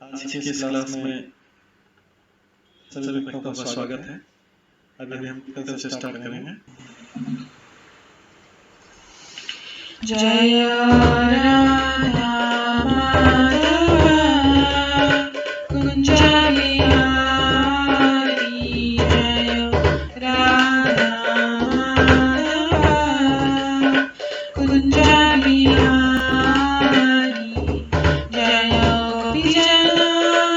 आज की इस क्लास में सभी भक्तों का स्वागत है। अभी हम कीर्तन से स्टार्ट करेंगे। जय राधा माधव कुंज बिहारी, जय राधा माधव कुंज बिहारी, जय गोपीजन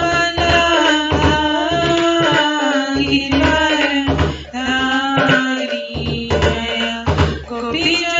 वल्लभ गिरिवरधारी, जय गोपीजन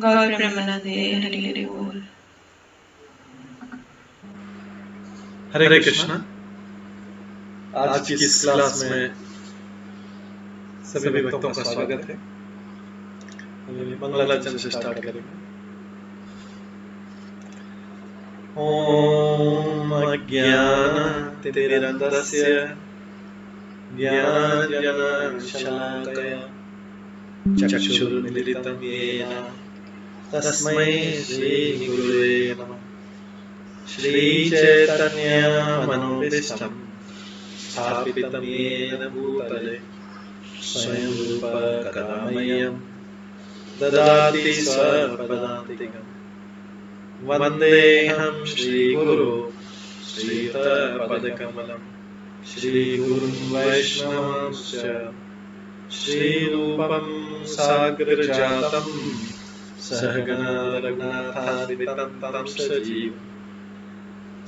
गौर प्रेमानंदे हरि हरि बोल। हरे कृष्णा। आज की इस क्लास में सभी भक्तों का स्वागत है। मंगलाचरण से स्टार्ट करेंगे। ॐ अज्ञानतिमिरन्दस्य ज्ञानाञ्जनशलाकया चक्षुरुन्मिलितं येन तस्मै श्रीगुरुवे नमः। श्रीचैतन्यमनोभीष्टं स्थापितं येन भूतले स्वयं रूप कदा मह्यं ददाति स्वपदान्तिकम्। वन्देऽहं श्रीगुरो श्रीयुतपदकमलं श्रीगुरुं वैष्णवांश्च श्रीरूपं साग्रजातं सहगणा रघुनाथान्वितं तं सजीवं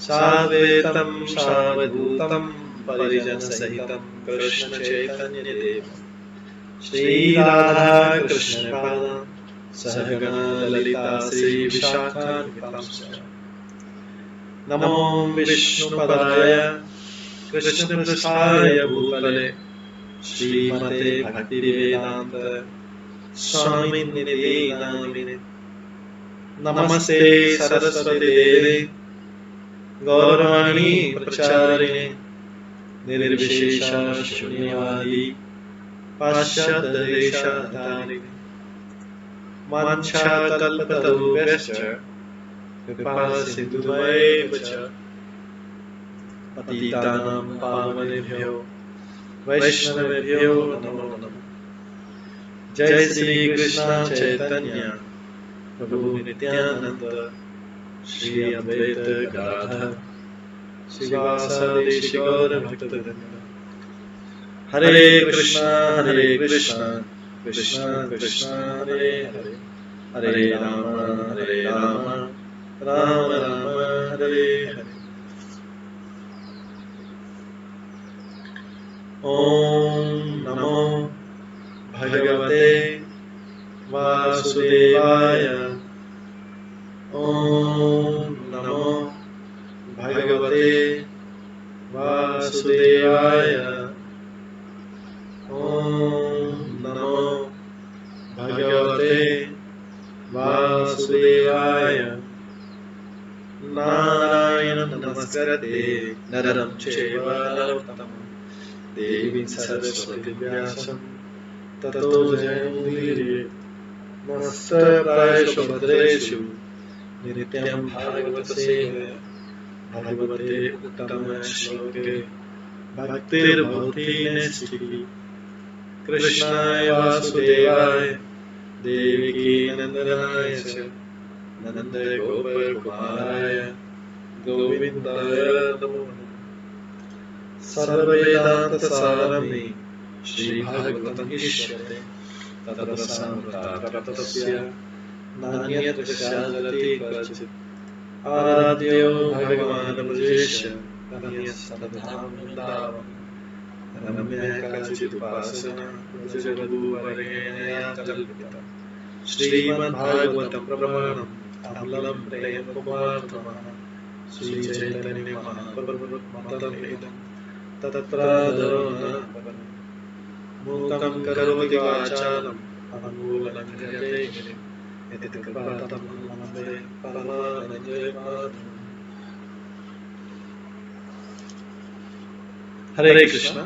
साद्वैतं सावधूतं परिजनसहितं कृष्णचैतन्यदेवं श्रीराधाकृष्णपादान् सहगणा ललिता श्रीविशाखान्वितांश्च। नमो विष्णुपदाय कृष्णपृष्ठाय भूतले श्रीमते भक्तिवेदान्त स्वामिनिधि नामिने। नमस्ते सरस्वती देवे गौरवाणी प्रचारिणे निर्विशेष शून्यवादी पाश्चात्यदेशधारिणे। वाञ्छाकल्पतरुभ्यश्च कृपासिन्धुभ्येव च पतितानां पावनेभ्यो वैष्णवेभ्यो नमो नमः। जय श्री कृष्ण चैतन्य प्रभु नित्यानंद श्री अद्वैत गदाधर श्रीवासादि गौर भक्तवृंद। हरे कृष्ण कृष्ण कृष्ण हरे हरे, हरे राम राम राम हरे हरे। ओम नमो भगवते वासुदेवाय। ओम नमो भगवते वासुदेवाय। ओम नमो भगवते वासुदेवाय। नारायणं नमस्कृत्य नरं चैव नरोत्तमं देवीं सरस्वतीं व्यासं ततो जयमुदीरये। नमस्ते प्रायेषु भद्रेषु नित्यं भागवत सेवया भगवते उत्तम श्लोके भक्तिर्भवति नैष्ठिकी। कृष्णाय वासुदेवाय देवकी नंदनाय च नंद गोपकुमाराय गोविन्दाय नमो नमः। सर्ववेदान्तसारमे श्रीभागवतम् इष्यते तत्त्वसारतस्य नान्यत्र स्यादति क्वचित्। आराध्यो भगवान् ब्रजेश तनयस्तनधाम वृन्दावन। रम्या काचिदुपासना ब्रजवधूवरेण्या कल्पिता। श्रीमद्भागवतं प्रमाणम् अमलं प्रेमकुमारतमः श्रीचैतन्यमहाप्रभुमतमेदं तत्रादरो न परम्। मूकं करोति वाचालं अनुमूलनं गिरिं यत् कृपातमं वन्दे परमानन्दमाधवम्। हरे कृष्ण।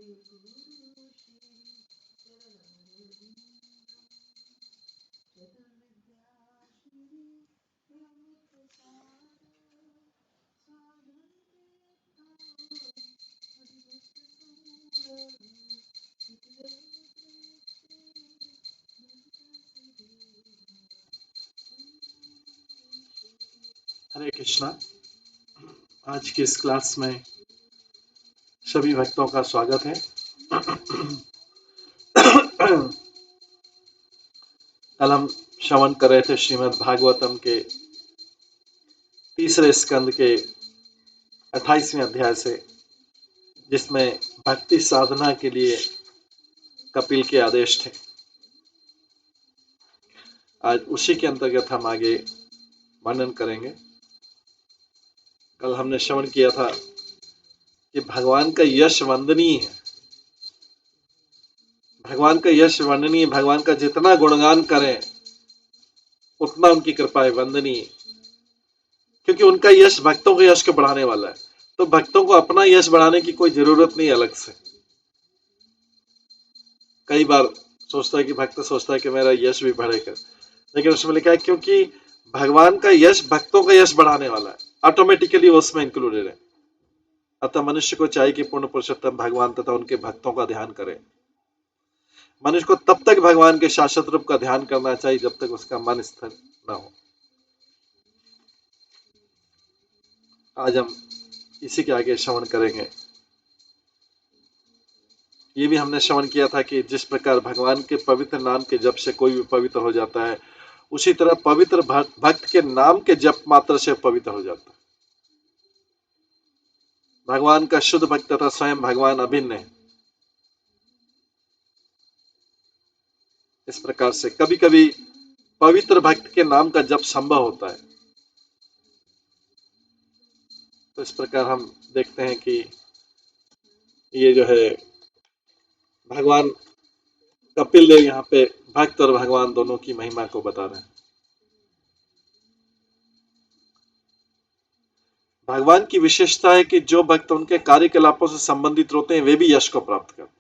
हरे कृष्णा। आज की इस क्लास में सभी भक्तों का स्वागत है। कल हम श्रवण कर रहे थे श्रीमद् भागवतम के तीसरे स्कंद के 28वें अध्याय से, जिसमें भक्ति साधना के लिए कपिल के आदेश थे। आज उसी के अंतर्गत हम आगे वर्णन करेंगे। कल हमने श्रवण किया था कि भगवान का यश वंदनीय है, भगवान का यश वंदनीय, भगवान का जितना गुणगान करें उतना उनकी कृपा है वंदनीय, क्योंकि उनका यश भक्तों के यश को बढ़ाने वाला है। तो भक्तों को अपना यश बढ़ाने की कोई जरूरत नहीं अलग से। कई बार सोचता है कि भक्त सोचता है कि मेरा यश भी बढ़ेगा, लेकिन उसमें लिखा है क्योंकि भगवान का यश भक्तों का यश बढ़ाने वाला है, ऑटोमेटिकली वो उसमें इंक्लूडेड है। अतः मनुष्य को चाहिए कि पूर्ण पुरुषोत्तम भगवान तथा उनके भक्तों का ध्यान करे। मनुष्य को तब तक भगवान के शाश्वत रूप का ध्यान करना चाहिए जब तक उसका मन स्थिर न हो। आज हम इसी के आगे श्रवण करेंगे। ये भी हमने श्रवण किया था कि जिस प्रकार भगवान के पवित्र नाम के जप से कोई भी पवित्र हो जाता है, उसी तरह पवित्र भक्त के नाम के जप मात्र से पवित्र हो जाता है। भगवान का शुद्ध भक्त तथा स्वयं भगवान अभिन्न है। इस प्रकार से कभी कभी पवित्र भक्त के नाम का जप संभव होता है। तो इस प्रकार हम देखते हैं कि ये जो है भगवान कपिल देव यहाँ पे भक्त और भगवान दोनों की महिमा को बता रहे हैं। भगवान की विशेषता है कि जो भक्त उनके कार्यकलापों से संबंधित होते हैं वे भी यश को प्राप्त करते हैं।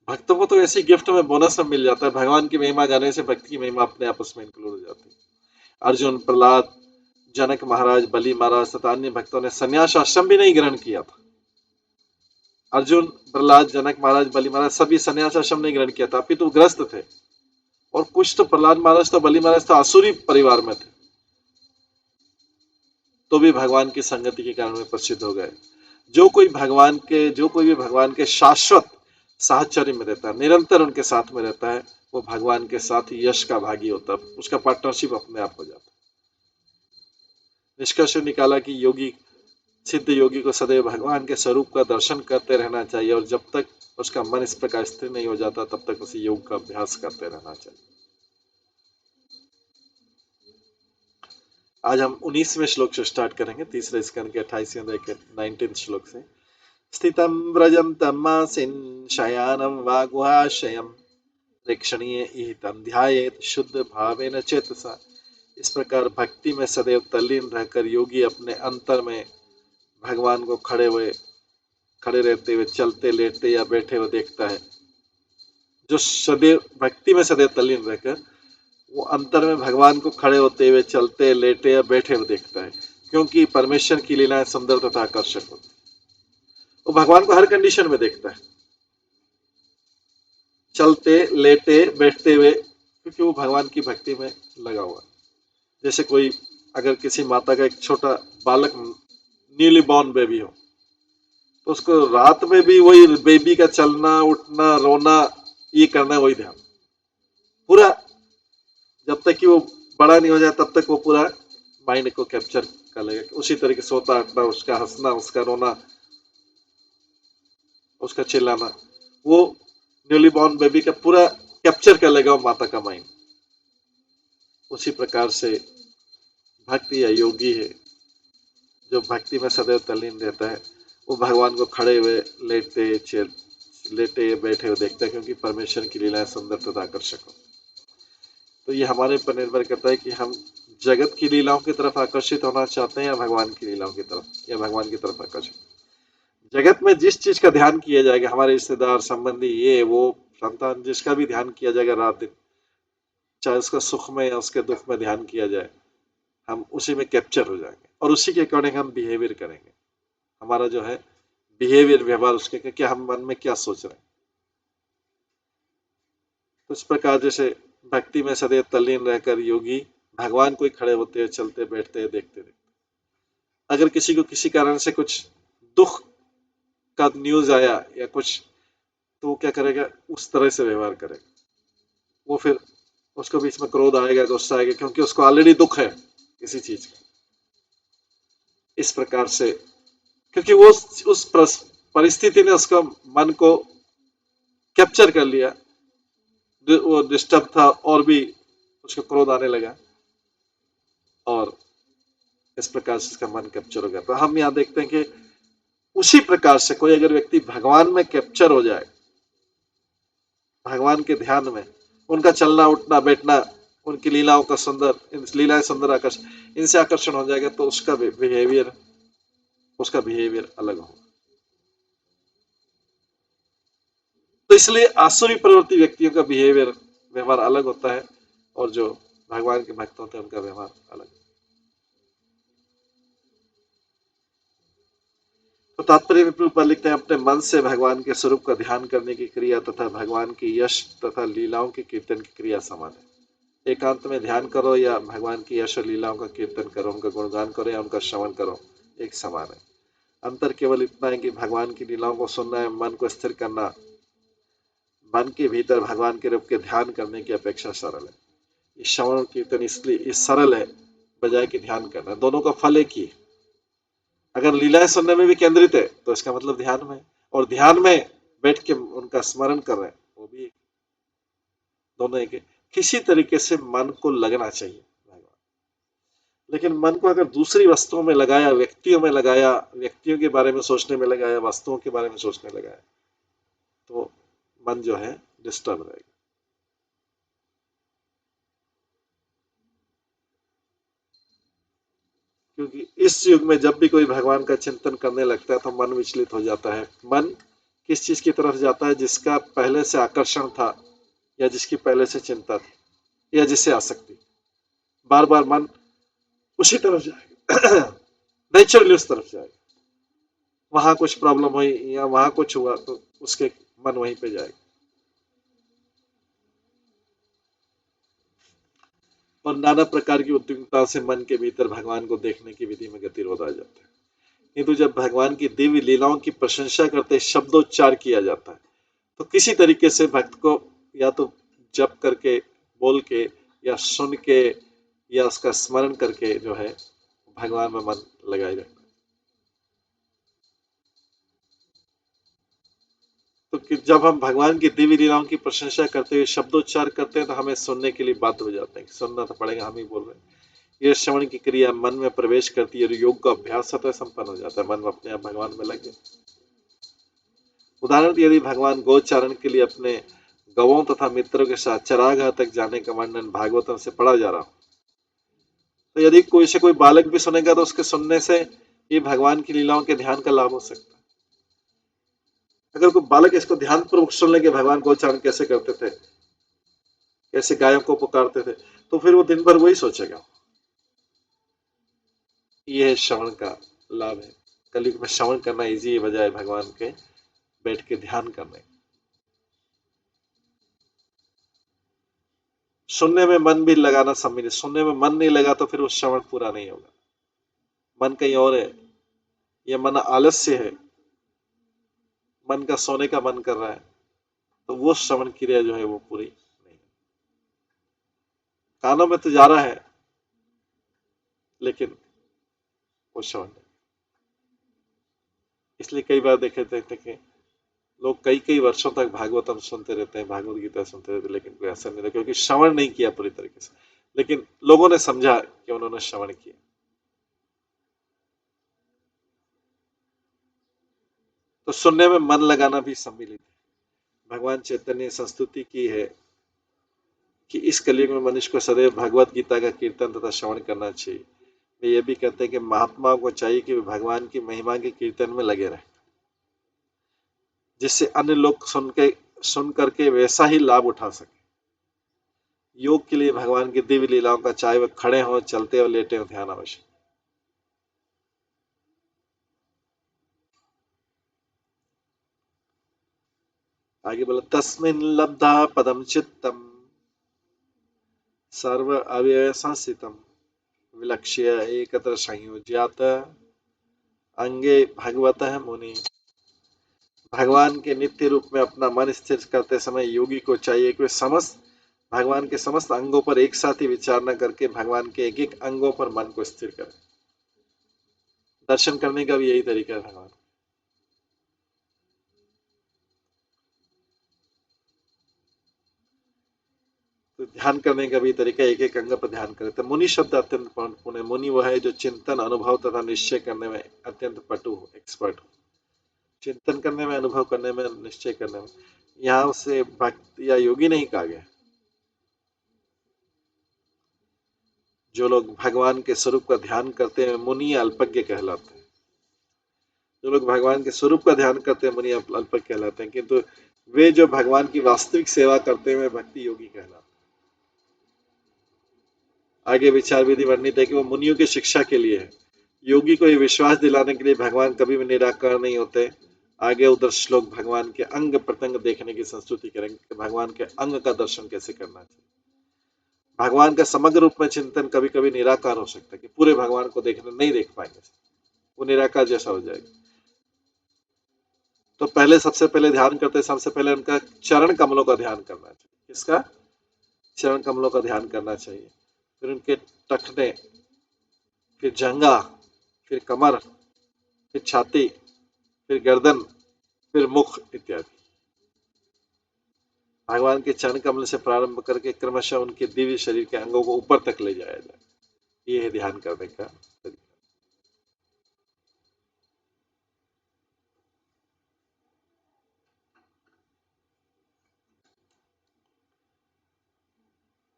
भक्तों को तो ऐसी गिफ्ट में बोनस में मिल जाता है। भगवान की महिमा गाने से भक्त की महिमा अपने आपस में इंक्लूड हो जाती है। अर्जुन, प्रहलाद, जनक महाराज, बलि महाराज तथा अन्य भक्तों ने संन्यास आश्रम भी नहीं ग्रहण किया था। अर्जुन, प्रहलाद, जनक महाराज, बलि महाराज सभी संन्यास आश्रम नहीं ग्रहण किया था, अपितु ग्रस्त थे। और कुछ तो प्रहलाद महाराज तो बलि महाराज तो आसुरी परिवार में थे, तो भी भगवान की संगति के कारण में प्रसिद्ध हो गए। जो कोई भी भगवान के शाश्वत साहचर्य में रहता है, निरंतर उनके साथ में रहता है, वो भगवान के साथ यश का भागी होता है, उसका पार्टनरशिप अपने आप हो जाता है। निष्कर्ष निकाला कि योगी, सिद्ध योगी को सदैव भगवान के स्वरूप का दर्शन करते रहना चाहिए, और जब तक उसका मन इस प्रकार स्थिर नहीं हो जाता तब तक उसे योग का अभ्यास करते रहना चाहिए। आज हम 19वें श्लोक से स्टार्ट करेंगे, तीसरे स्कंद के 28वें अध्याय के 19 श्लोक से। स्थितं व्रजन्तं मासिन् शयानं वा गुहाशयं प्रेक्षणीय इहितं ध्यायेत् शुद्ध भावेन चेतसा। इस प्रकार भक्ति में सदैव तल्लीन रहकर योगी अपने अंतर में भगवान को खड़े रहते हुए, चलते, लेटते या बैठे हुए देखता है। जो सदैव भक्ति में सदैव तल्लीन रहकर वो अंतर में भगवान को खड़े होते हुए, चलते, लेटे या बैठे हुए देखता है, क्योंकि परमेश्वर की लीलाएं सुंदर तथा आकर्षक होती है। वो भगवान को हर कंडीशन में देखता है, चलते, लेटे, बैठते हुए, क्योंकि वो भगवान की भक्ति में लगा हुआ है। जैसे कोई अगर किसी माता का एक छोटा बालक, न्यूली बॉर्न बेबी हो, तो उसको रात में भी वही बेबी का चलना, उठना, रोना, ये करना, वही ध्यान पूरा, जब तक कि वो बड़ा नहीं हो जाए तब तक वो पूरा माइंड को कैप्चर कर लेगा। उसी तरीके से सोता, उठना, उसका हंसना, उसका रोना, उसका चिल्लाना, वो न्यूली बॉर्न बेबी का पूरा कैप्चर कर लेगा वो माता का माइंड। उसी प्रकार से भक्ति या योगी है जो भक्ति में सदैव तल्लीन रहता है, वो भगवान को खड़े हुए, लेटे बैठे हुए देखता है, क्योंकि परमेश्वर की लीलाएं सुंदर तथा आकर्षक हो। तो ये हमारे पर निर्भर करता है कि हम जगत की लीलाओं की तरफ आकर्षित होना चाहते हैं या भगवान की लीलाओं की तरफ, या भगवान की तरफ आकर्षित। जगत में जिस चीज का ध्यान किया जाएगा, हमारे रिश्तेदार संबंधी ये वो संतान, जिसका भी ध्यान किया जाएगा रात दिन, चाहे उसका सुख में या उसके दुख में ध्यान किया जाए, हम उसी में कैप्चर हो जाएंगे और उसी के अकॉर्डिंग हम बिहेवियर करेंगे। हमारा जो है बिहेवियर, व्यवहार उसके क्या, हम मन में क्या सोच रहे हैं। तो इस प्रकार जैसे भक्ति में सदैव तल्लीन रहकर योगी भगवान को ही खड़े होते, चलते, बैठते, देखते देखते। अगर किसी को किसी कारण से कुछ दुख का न्यूज आया या कुछ, तो वो क्या करेगा, उस तरह से व्यवहार करेगा। वो फिर उसको बीच में क्रोध आएगा, गुस्सा आएगा, क्योंकि उसको ऑलरेडी दुख है किसी चीज का। इस प्रकार से, क्योंकि वो उस परिस्थिति ने उसका मन को कैप्चर कर लिया, वो डिस्टर्ब था और भी उसको क्रोध आने लगा और इस प्रकार से उसका मन कैप्चर हो गया। तो हम यहाँ देखते हैं कि उसी प्रकार से कोई अगर व्यक्ति भगवान में कैप्चर हो जाए, भगवान के ध्यान में, उनका चलना उठना बैठना, उनकी लीलाओं का सुंदर, लीलाएं सुंदर आकर्षण, इनसे आकर्षण हो जाएगा, तो उसका बिहेवियर अलग होगा। तो इसलिए आसुरी प्रवृत्ति व्यक्तियों का बिहेवियर, व्यवहार अलग होता है और जो भगवान के भक्त होते हैं उनका व्यवहार अलग। तो तात्पर्य में प्रभुपाद लिखते हैं, अपने मन से भगवान के स्वरूप का ध्यान करने की क्रिया तथा भगवान की यश तथा लीलाओं के कीर्तन की क्रिया समान है। एकांत में ध्यान करो या भगवान की यश और लीलाओं का कीर्तन करो, उनका गुणगान करो या उनका श्रवण करो, एक समान है। अंतर केवल इतना है कि भगवान की लीलाओं को सुनना है, मन को स्थिर करना, मन के भीतर भगवान के रूप के ध्यान करने की अपेक्षा सरल है। ये श्रवण और कीर्तन इसलिए इस सरल है बजाय कि ध्यान करना। दोनों का फल एक ही है। अगर लीलाएं सुनने में भी केंद्रित है तो इसका मतलब ध्यान में, और ध्यान में बैठ के उनका स्मरण कर रहे हैं, वो भी एक। दोनों एक है। किसी तरीके से मन को लगना चाहिए भगवान, लेकिन मन को अगर दूसरी वस्तुओं में लगाया, व्यक्तियों में लगाया, व्यक्तियों के बारे में सोचने में लगाया, वस्तुओं के बारे में सोचने लगाया, तो मन जो है डिस्टर्ब रहेगा। क्योंकि इस युग में जब भी कोई भगवान का चिंतन करने लगता है तो मन विचलित हो जाता है। मन किस चीज की तरफ जाता है, जिसका पहले से आकर्षण था या जिसकी पहले से चिंता थी या जिससे आसक्ति, बार बार मन उसी तरफ जाएगा। नेचुरली उस तरफ जाएगा। वहां कुछ प्रॉब्लम हुई या वहां कुछ हुआ तो उसके मन वहीं पे जाएगा। और नाना प्रकार की उद्विग्नता से मन के भीतर भगवान को देखने की विधि में गतिरोध आ जाता है। किंतु जब भगवान की दिव्य लीलाओं की प्रशंसा करते शब्दोच्चार किया जाता है, तो किसी तरीके से भक्त को या तो जप करके, बोल के या सुन के या उसका स्मरण करके जो है भगवान में मन लगाए रखना। तो जब हम भगवान की दिव्य लीलाओं की प्रशंसा करते हुए शब्दोच्चार करते हैं तो हमें सुनने के लिए बाध्य हो जाते हैं। सुनना तो पड़ेगा, हम ही बोल रहे हैं। ये श्रवण की क्रिया मन में प्रवेश करती है और योग का अभ्यास स्वतः संपन्न हो जाता है। मन अपने आप भगवान में लगे। उदाहरण यदि भगवान गोचारण के लिए अपने गवों तथा मित्रों के साथ चरागाह तक जाने का वर्णन भागवतम से पढ़ा जा रहा हो, तो यदि कोई से कोई बालक भी सुनेगा तो उसके सुनने से ये भगवान की लीलाओं के ध्यान का लाभ हो सकता है। अगर कोई बालक इसको ध्यान पूर्वक सुन ले कि भगवान गोचारण कैसे करते थे, कैसे गायों को पुकारते थे, तो फिर वो दिन भर वही सोचेगा। ये श्रवण का लाभ है। कलयुग में श्रवण करना इजी है बजाय भगवान के बैठ के ध्यान करने। सुनने में मन भी लगाना सम्मिलित। सुनने में मन नहीं लगा तो फिर वो श्रवण पूरा नहीं होगा। मन कहीं और है, या मन आलस्य है, मन का सोने का मन कर रहा है, तो वो श्रवण क्रिया जो है वो पूरी नहीं। कानों में तो जा रहा है लेकिन वो श्रवण नहीं। इसलिए कई बार देखे थे कि लोग कई कई वर्षों तक भागवतम सुनते रहते हैं, भागवत गीता सुनते रहते हैं, लेकिन कोई असर नहीं था, क्योंकि श्रवण नहीं किया पूरी तरीके से। लेकिन लोगों ने समझा कि उन्होंने श्रवण किया। तो सुनने में मन लगाना भी सम्मिलित है। भगवान चैतन्य संस्तुति की है कि इस कलयुग में मनुष्य को सदैव भगवत गीता का कीर्तन तथा श्रवण करना चाहिए। वे ये भी कहते हैं कि महात्माओं को चाहिए कि वे भगवान की महिमा के कीर्तन में लगे रहें। जिससे अन्य लोग सुन करके वैसा ही लाभ उठा सके। योग के लिए भगवान की दिव्य लीलाओं का चाहे वह खड़े हो, चलते हो, लेटे हो, ध्यान अवश्य। आगे बोला तस्मिन् लब्धा पदम चित्तम सर्व अव्यय संस्थितम विलक्ष्य एकत्र संयोज्यात अंगे भगवतः मुनि। भगवान के नित्य रूप में अपना मन स्थिर करते समय योगी को चाहिए कि वे समस्त भगवान के समस्त अंगों पर एक साथ ही विचार न करके भगवान के एक एक अंगों पर मन को स्थिर करें। दर्शन करने का भी यही तरीका है भगवान। तो ध्यान करने का भी तरीका एक एक अंग पर ध्यान करें। तो मुनि शब्द अत्यंत महत्वपूर्ण है। मुनि वह है जो चिंतन, अनुभव तथा निश्चय करने में अत्यंत पटु हो, एक्सपर्ट हो। चिंतन करने में, अनुभव करने में, निश्चय करने में। यहाँ से भक्त या योगी नहीं कहा गया। जो लोग भगवान के स्वरूप का ध्यान करते हैं मुनि अल्पज्ञ कहलाते हैं। जो लोग भगवान के स्वरूप का ध्यान करते हैं मुनि अल्पज्ञ कहलाते हैं, किंतु वे जो भगवान की वास्तविक सेवा करते हैं भक्ति योगी कहलाते हैं। आगे विचार विधि वर्णित है कि वो मुनियों की शिक्षा के लिए है। योगी को ये विश्वास दिलाने के लिए भगवान कभी भी निराकार नहीं होते। आगे उधर श्लोक भगवान के अंग प्रत्यंग देखने की संस्तुति करेंगे कि भगवान के अंग का दर्शन कैसे करना चाहिए। भगवान का समग्र रूप में चिंतन कभी कभी निराकार हो सकता है कि पूरे भगवान को देखने नहीं देख पाएंगे, वो निराकार जैसा हो जाएगा। तो पहले सबसे पहले ध्यान करते सबसे पहले उनका चरण कमलों का ध्यान करना चाहिए। किसका? चरण कमलों का ध्यान करना चाहिए। फिर उनके टखने, फिर जंगा, फिर कमर, फिर छाती, फिर गर्दन, फिर मुख इत्यादि। भगवान के चरण कमल से प्रारंभ करके क्रमशः उनके दिव्य शरीर के अंगों को ऊपर तक ले जाया जाए। ये है ध्यान करने का तरीका।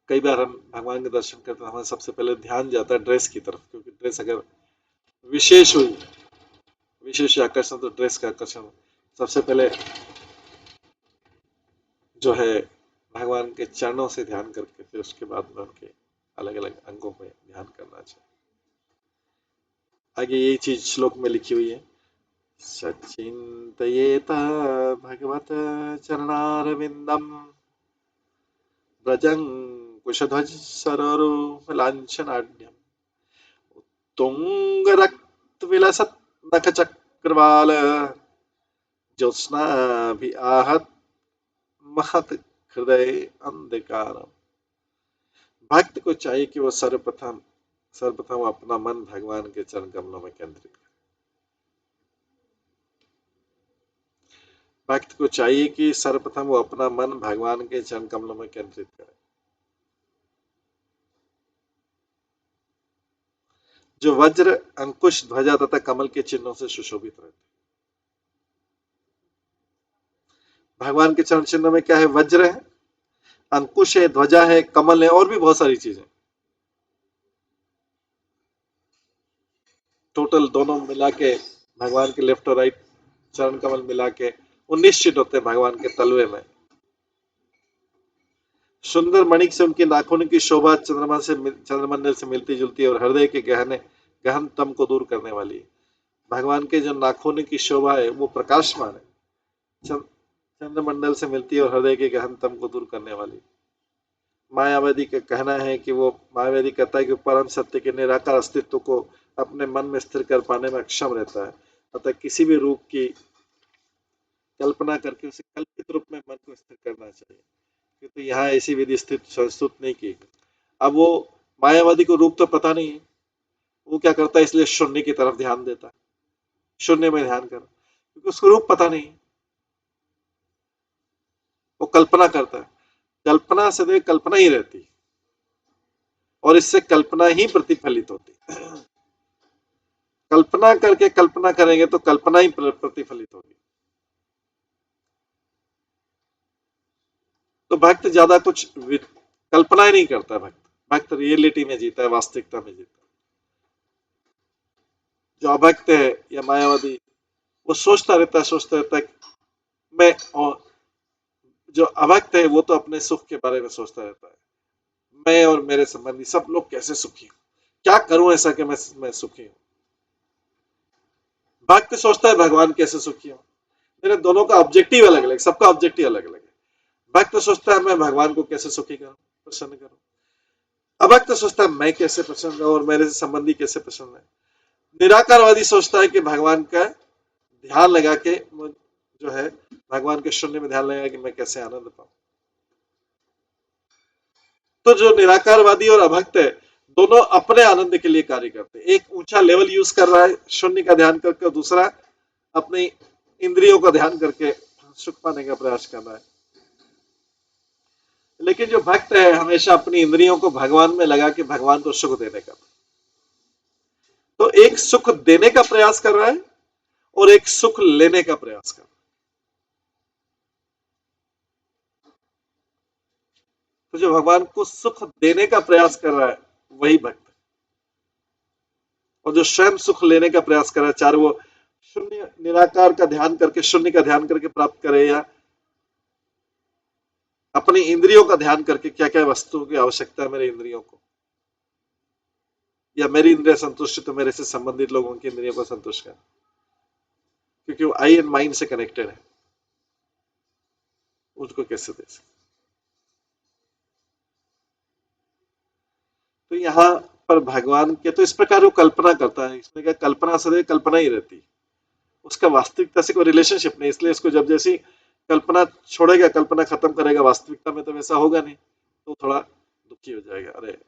कई बार हम भगवान के दर्शन करते हैं, हमारा सबसे पहले ध्यान जाता है ड्रेस की तरफ, क्योंकि ड्रेस अगर विशेष हुई, विशेष आकर्षण, तो ड्रेस का आकर्षण सबसे पहले जो है भगवान के चरणों से ध्यान करके फिर उसके बाद में उनके अलग अलग अंगों में ध्यान करना चाहिए। आगे यही चीज श्लोक में लिखी हुई है। सचिंतयेत भगवत चरणारविंदम व्रजं कुशध्वज सरोरुह लांछनाढ्यम तुंग रक्त विलसत नख चक्रवाल ज्योत्स्ना भी आहत महत हृदय अंधकार। भक्त को चाहिए कि वो सर्वप्रथम अपना मन भगवान के चरण कमलों में केंद्रित करे। भक्त को चाहिए कि सर्वप्रथम वो अपना मन भगवान के चरण कमलों में केंद्रित करे। जो वज्र, अंकुश, ध्वजा तथा कमल के चिन्हों से सुशोभित रहते। भगवान के चरण चिन्हों में क्या है? वज्र है, अंकुश है, ध्वजा है, कमल है, और भी बहुत सारी चीजें। टोटल दोनों मिला के भगवान के लेफ्ट और राइट चरण कमल मिला के 19 चिन्ह होते हैं भगवान के तलवे में। सुंदर मणिक से उनकी नाखून की शोभा चंद्रमंडल से मिलती जुलती है और हृदय के गहन तम को दूर करने वाली। भगवान के जो नाखून की शोभा है वो प्रकाशमान है, चंद्रमंडल से मिलती है और हृदय के गहन तम को दूर करने वाली। मायावादी का कहना है कि वो मायावादी कहता है कि परम सत्य के निराकार अस्तित्व को अपने मन में स्थिर कर पाने में अक्षम रहता है। अतः किसी भी रूप की कल्पना करके उसे कल्पित रूप में मन को स्थिर करना चाहिए, क्योंकि यहाँ ऐसी विधि स्थित संस्तुत नहीं की। अब वो मायावादी को रूप तो पता नहीं है, वो क्या करता है, इसलिए शून्य की तरफ ध्यान देता है, शून्य में ध्यान कर, क्योंकि उसको रूप पता नहीं, वो कल्पना करता है। कल्पना सदैव कल्पना ही रहती और इससे कल्पना ही प्रतिफलित होती। कल्पना करके कल्पना करेंगे तो कल्पना ही प्रतिफलित होगी। तो भक्त ज्यादा कुछ कल्पना ही नहीं करता। भक्त रियलिटी में जीता है, वास्तविकता में जीता है। जो अभक्त है या मायावादी, वो सोचता रहता है मैं, और जो अभक्त है वो तो अपने सुख के बारे में सोचता रहता है, मैं और मेरे संबंधी सब लोग कैसे सुखी हूं, क्या करूं ऐसा कि मैं सुखी हूं। भक्त सोचता है भगवान कैसे सुखी हूं। मेरे दोनों का ऑब्जेक्टिव अलग अलग, सबका ऑब्जेक्टिव अलग अलग है। भक्त सोचता है मैं भगवान को कैसे सुखी करूं, प्रसन्न करूं। अभक्त सोचता है मैं कैसे प्रसन्न रहूं और मेरे संबंधी कैसे प्रसन्न है। निराकारवादी सोचता है कि भगवान का ध्यान लगा के जो है, भगवान के शून्य में ध्यान लगा कि मैं कैसे आनंद पाऊं। तो जो निराकारवादी और अभक्त है, दोनों अपने आनंद के लिए कार्य करते हैं। एक ऊंचा लेवल यूज कर रहा है शून्य का ध्यान करके, दूसरा अपनी इंद्रियों का ध्यान करके सुख पाने का प्रयास कर रहा है। लेकिन जो भक्त है हमेशा अपनी इंद्रियों को भगवान में लगा के भगवान को सुख देने का, तो एक सुख देने का प्रयास कर रहा है और एक सुख लेने का प्रयास कर रहा है। तो जो भगवान को सुख देने का प्रयास कर रहा है वही भक्त है, और जो स्वयं सुख लेने का प्रयास कर रहा है, चाहे वो शून्य निराकार का ध्यान करके, शून्य का ध्यान करके प्राप्त करे, या अपनी इंद्रियों का ध्यान करके, क्या क्या वस्तुओं की आवश्यकता है मेरे इंद्रियों को, या मेरी इंद्रिय संतुष्ट तो मेरे से संबंधित लोगों की इंद्रियों को संतुष्ट कर, क्योंकि वो आई एंड माइंड से कनेक्टेड है, उसको कैसे दे सकते। तो यहाँ पर भगवान के तो इस प्रकार वो कल्पना करता है, इसमें क्या कल्पना सदैव कल्पना ही रहती है, उसका वास्तविकता से कोई रिलेशनशिप नहीं। इसलिए इसको जब जैसी कल्पना छोड़ेगा, कल्पना खत्म करेगा, वास्तविकता में तो वैसा होगा नहीं, तो थोड़ा दुखी हो जाएगा, अरे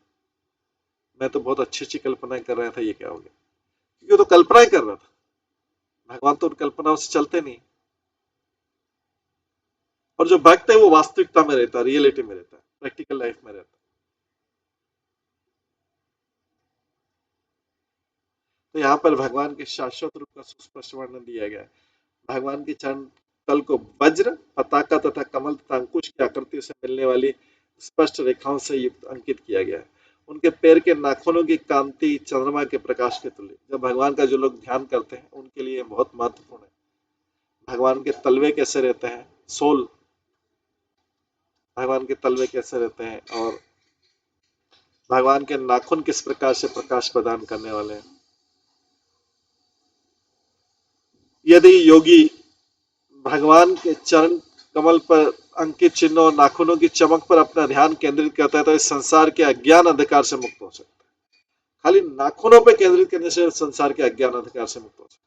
मैं तो बहुत अच्छी अच्छी कल्पनाएं कर रहा था, ये क्या हो गया, क्योंकि वो तो कल्पनाएं कर रहा था। भगवान तो उन कल्पनाओं से चलते नहीं। और जो भक्त है वो वास्तविकता में रहता है, रियलिटी में रहता है, प्रैक्टिकल लाइफ में रहता है। तो यहाँ पर भगवान के शाश्वत रूप का सुस्पष्ट वर्णन दिया गया है। भगवान के चरण तल को वज्र, पताका तथा कमल तथा अंकुश की आकृति से मिलने वाली स्पष्ट रेखाओं से युक्त अंकित किया गया है। उनके पैर के नाखूनों की कांति चंद्रमा के प्रकाश के तुल्य। जब भगवान का जो लोग ध्यान करते हैं उनके लिए बहुत महत्वपूर्ण है। भगवान के तलवे कैसे रहते हैं, सोल, भगवान के तलवे कैसे रहते हैं, और भगवान के नाखून किस प्रकार से प्रकाश प्रदान करने वाले हैं। यदि योगी भगवान के चरण कमल पर अंकित चिन्ह और नाखूनों की चमक पर अपना ध्यान केंद्रित करता है तो इस संसार के अज्ञान अंधकार से मुक्त हो सकता है। खाली नाखूनों पर केंद्रित करने से संसार के अज्ञान अंधकार से मुक्त हो सकता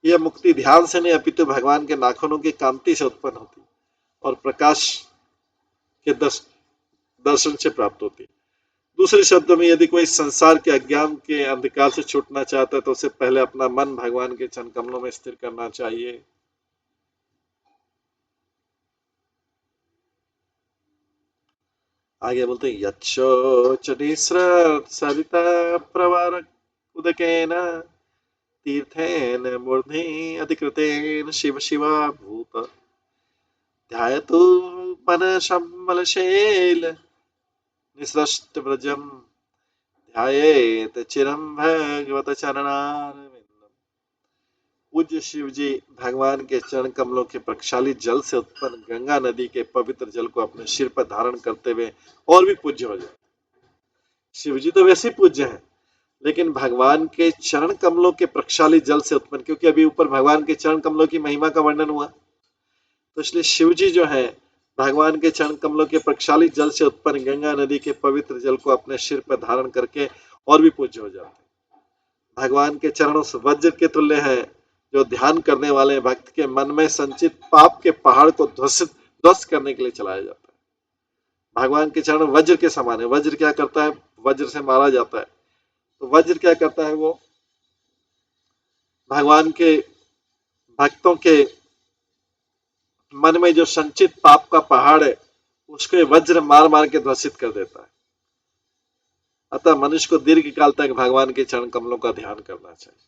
है। यह मुक्ति ध्यान से नहीं अपितु भगवान के नाखूनों की कांति से उत्पन्न होती और प्रकाश के दर्शन से प्राप्त होती। दूसरे शब्दों में यदि कोई संसार के अज्ञान के अंधकार से छूटना चाहता है तो उसे पहले अपना मन भगवान के चरण कमलों में स्थिर करना चाहिए। आगे बोलते हैं यच्छोचनिस्रत् सरिता प्रवार उदकेन तीर्थेन मूर्धनि अधिकृतेन शिव शिवा भूत ध्यायतु मनशमलशैल निसृष्टव्रजम् ध्यायेत चिरं भगवत चरणारविंदम। पूज्य शिव जी भगवान के चरण कमलों के प्रक्षालित जल से उत्पन्न गंगा नदी के पवित्र जल को अपने सिर पर धारण करते हुए और भी पूज्य हो जाए। शिव जी तो वैसे ही पूज्य हैं, लेकिन भगवान के चरण कमलों के प्रक्षालित जल से उत्पन्न, क्योंकि अभी ऊपर भगवान के चरण कमलों की महिमा का वर्णन हुआ, तो इसलिए शिव जी जो है भगवान के चरण कमलों के प्रक्षालित जल से उत्पन्न गंगा नदी के पवित्र जल को अपने सिर पर धारण करके और भी पूज्य हो जाते हैं। भगवान के चरणों से वज्र के तुल्य है, जो ध्यान करने वाले भक्त के मन में संचित पाप के पहाड़ को ध्वस्त करने के लिए चलाया जाता है। भगवान के चरण वज्र के समान है। वज्र क्या करता है, वज्र से मारा जाता है, तो वज्र क्या करता है, वो भगवान के भक्तों के मन में जो संचित पाप का पहाड़ है उसके वज्र मार मार के ध्वसित कर देता है। अतः मनुष्य को दीर्घ काल तक भगवान के चरण कमलों का ध्यान करना चाहिए।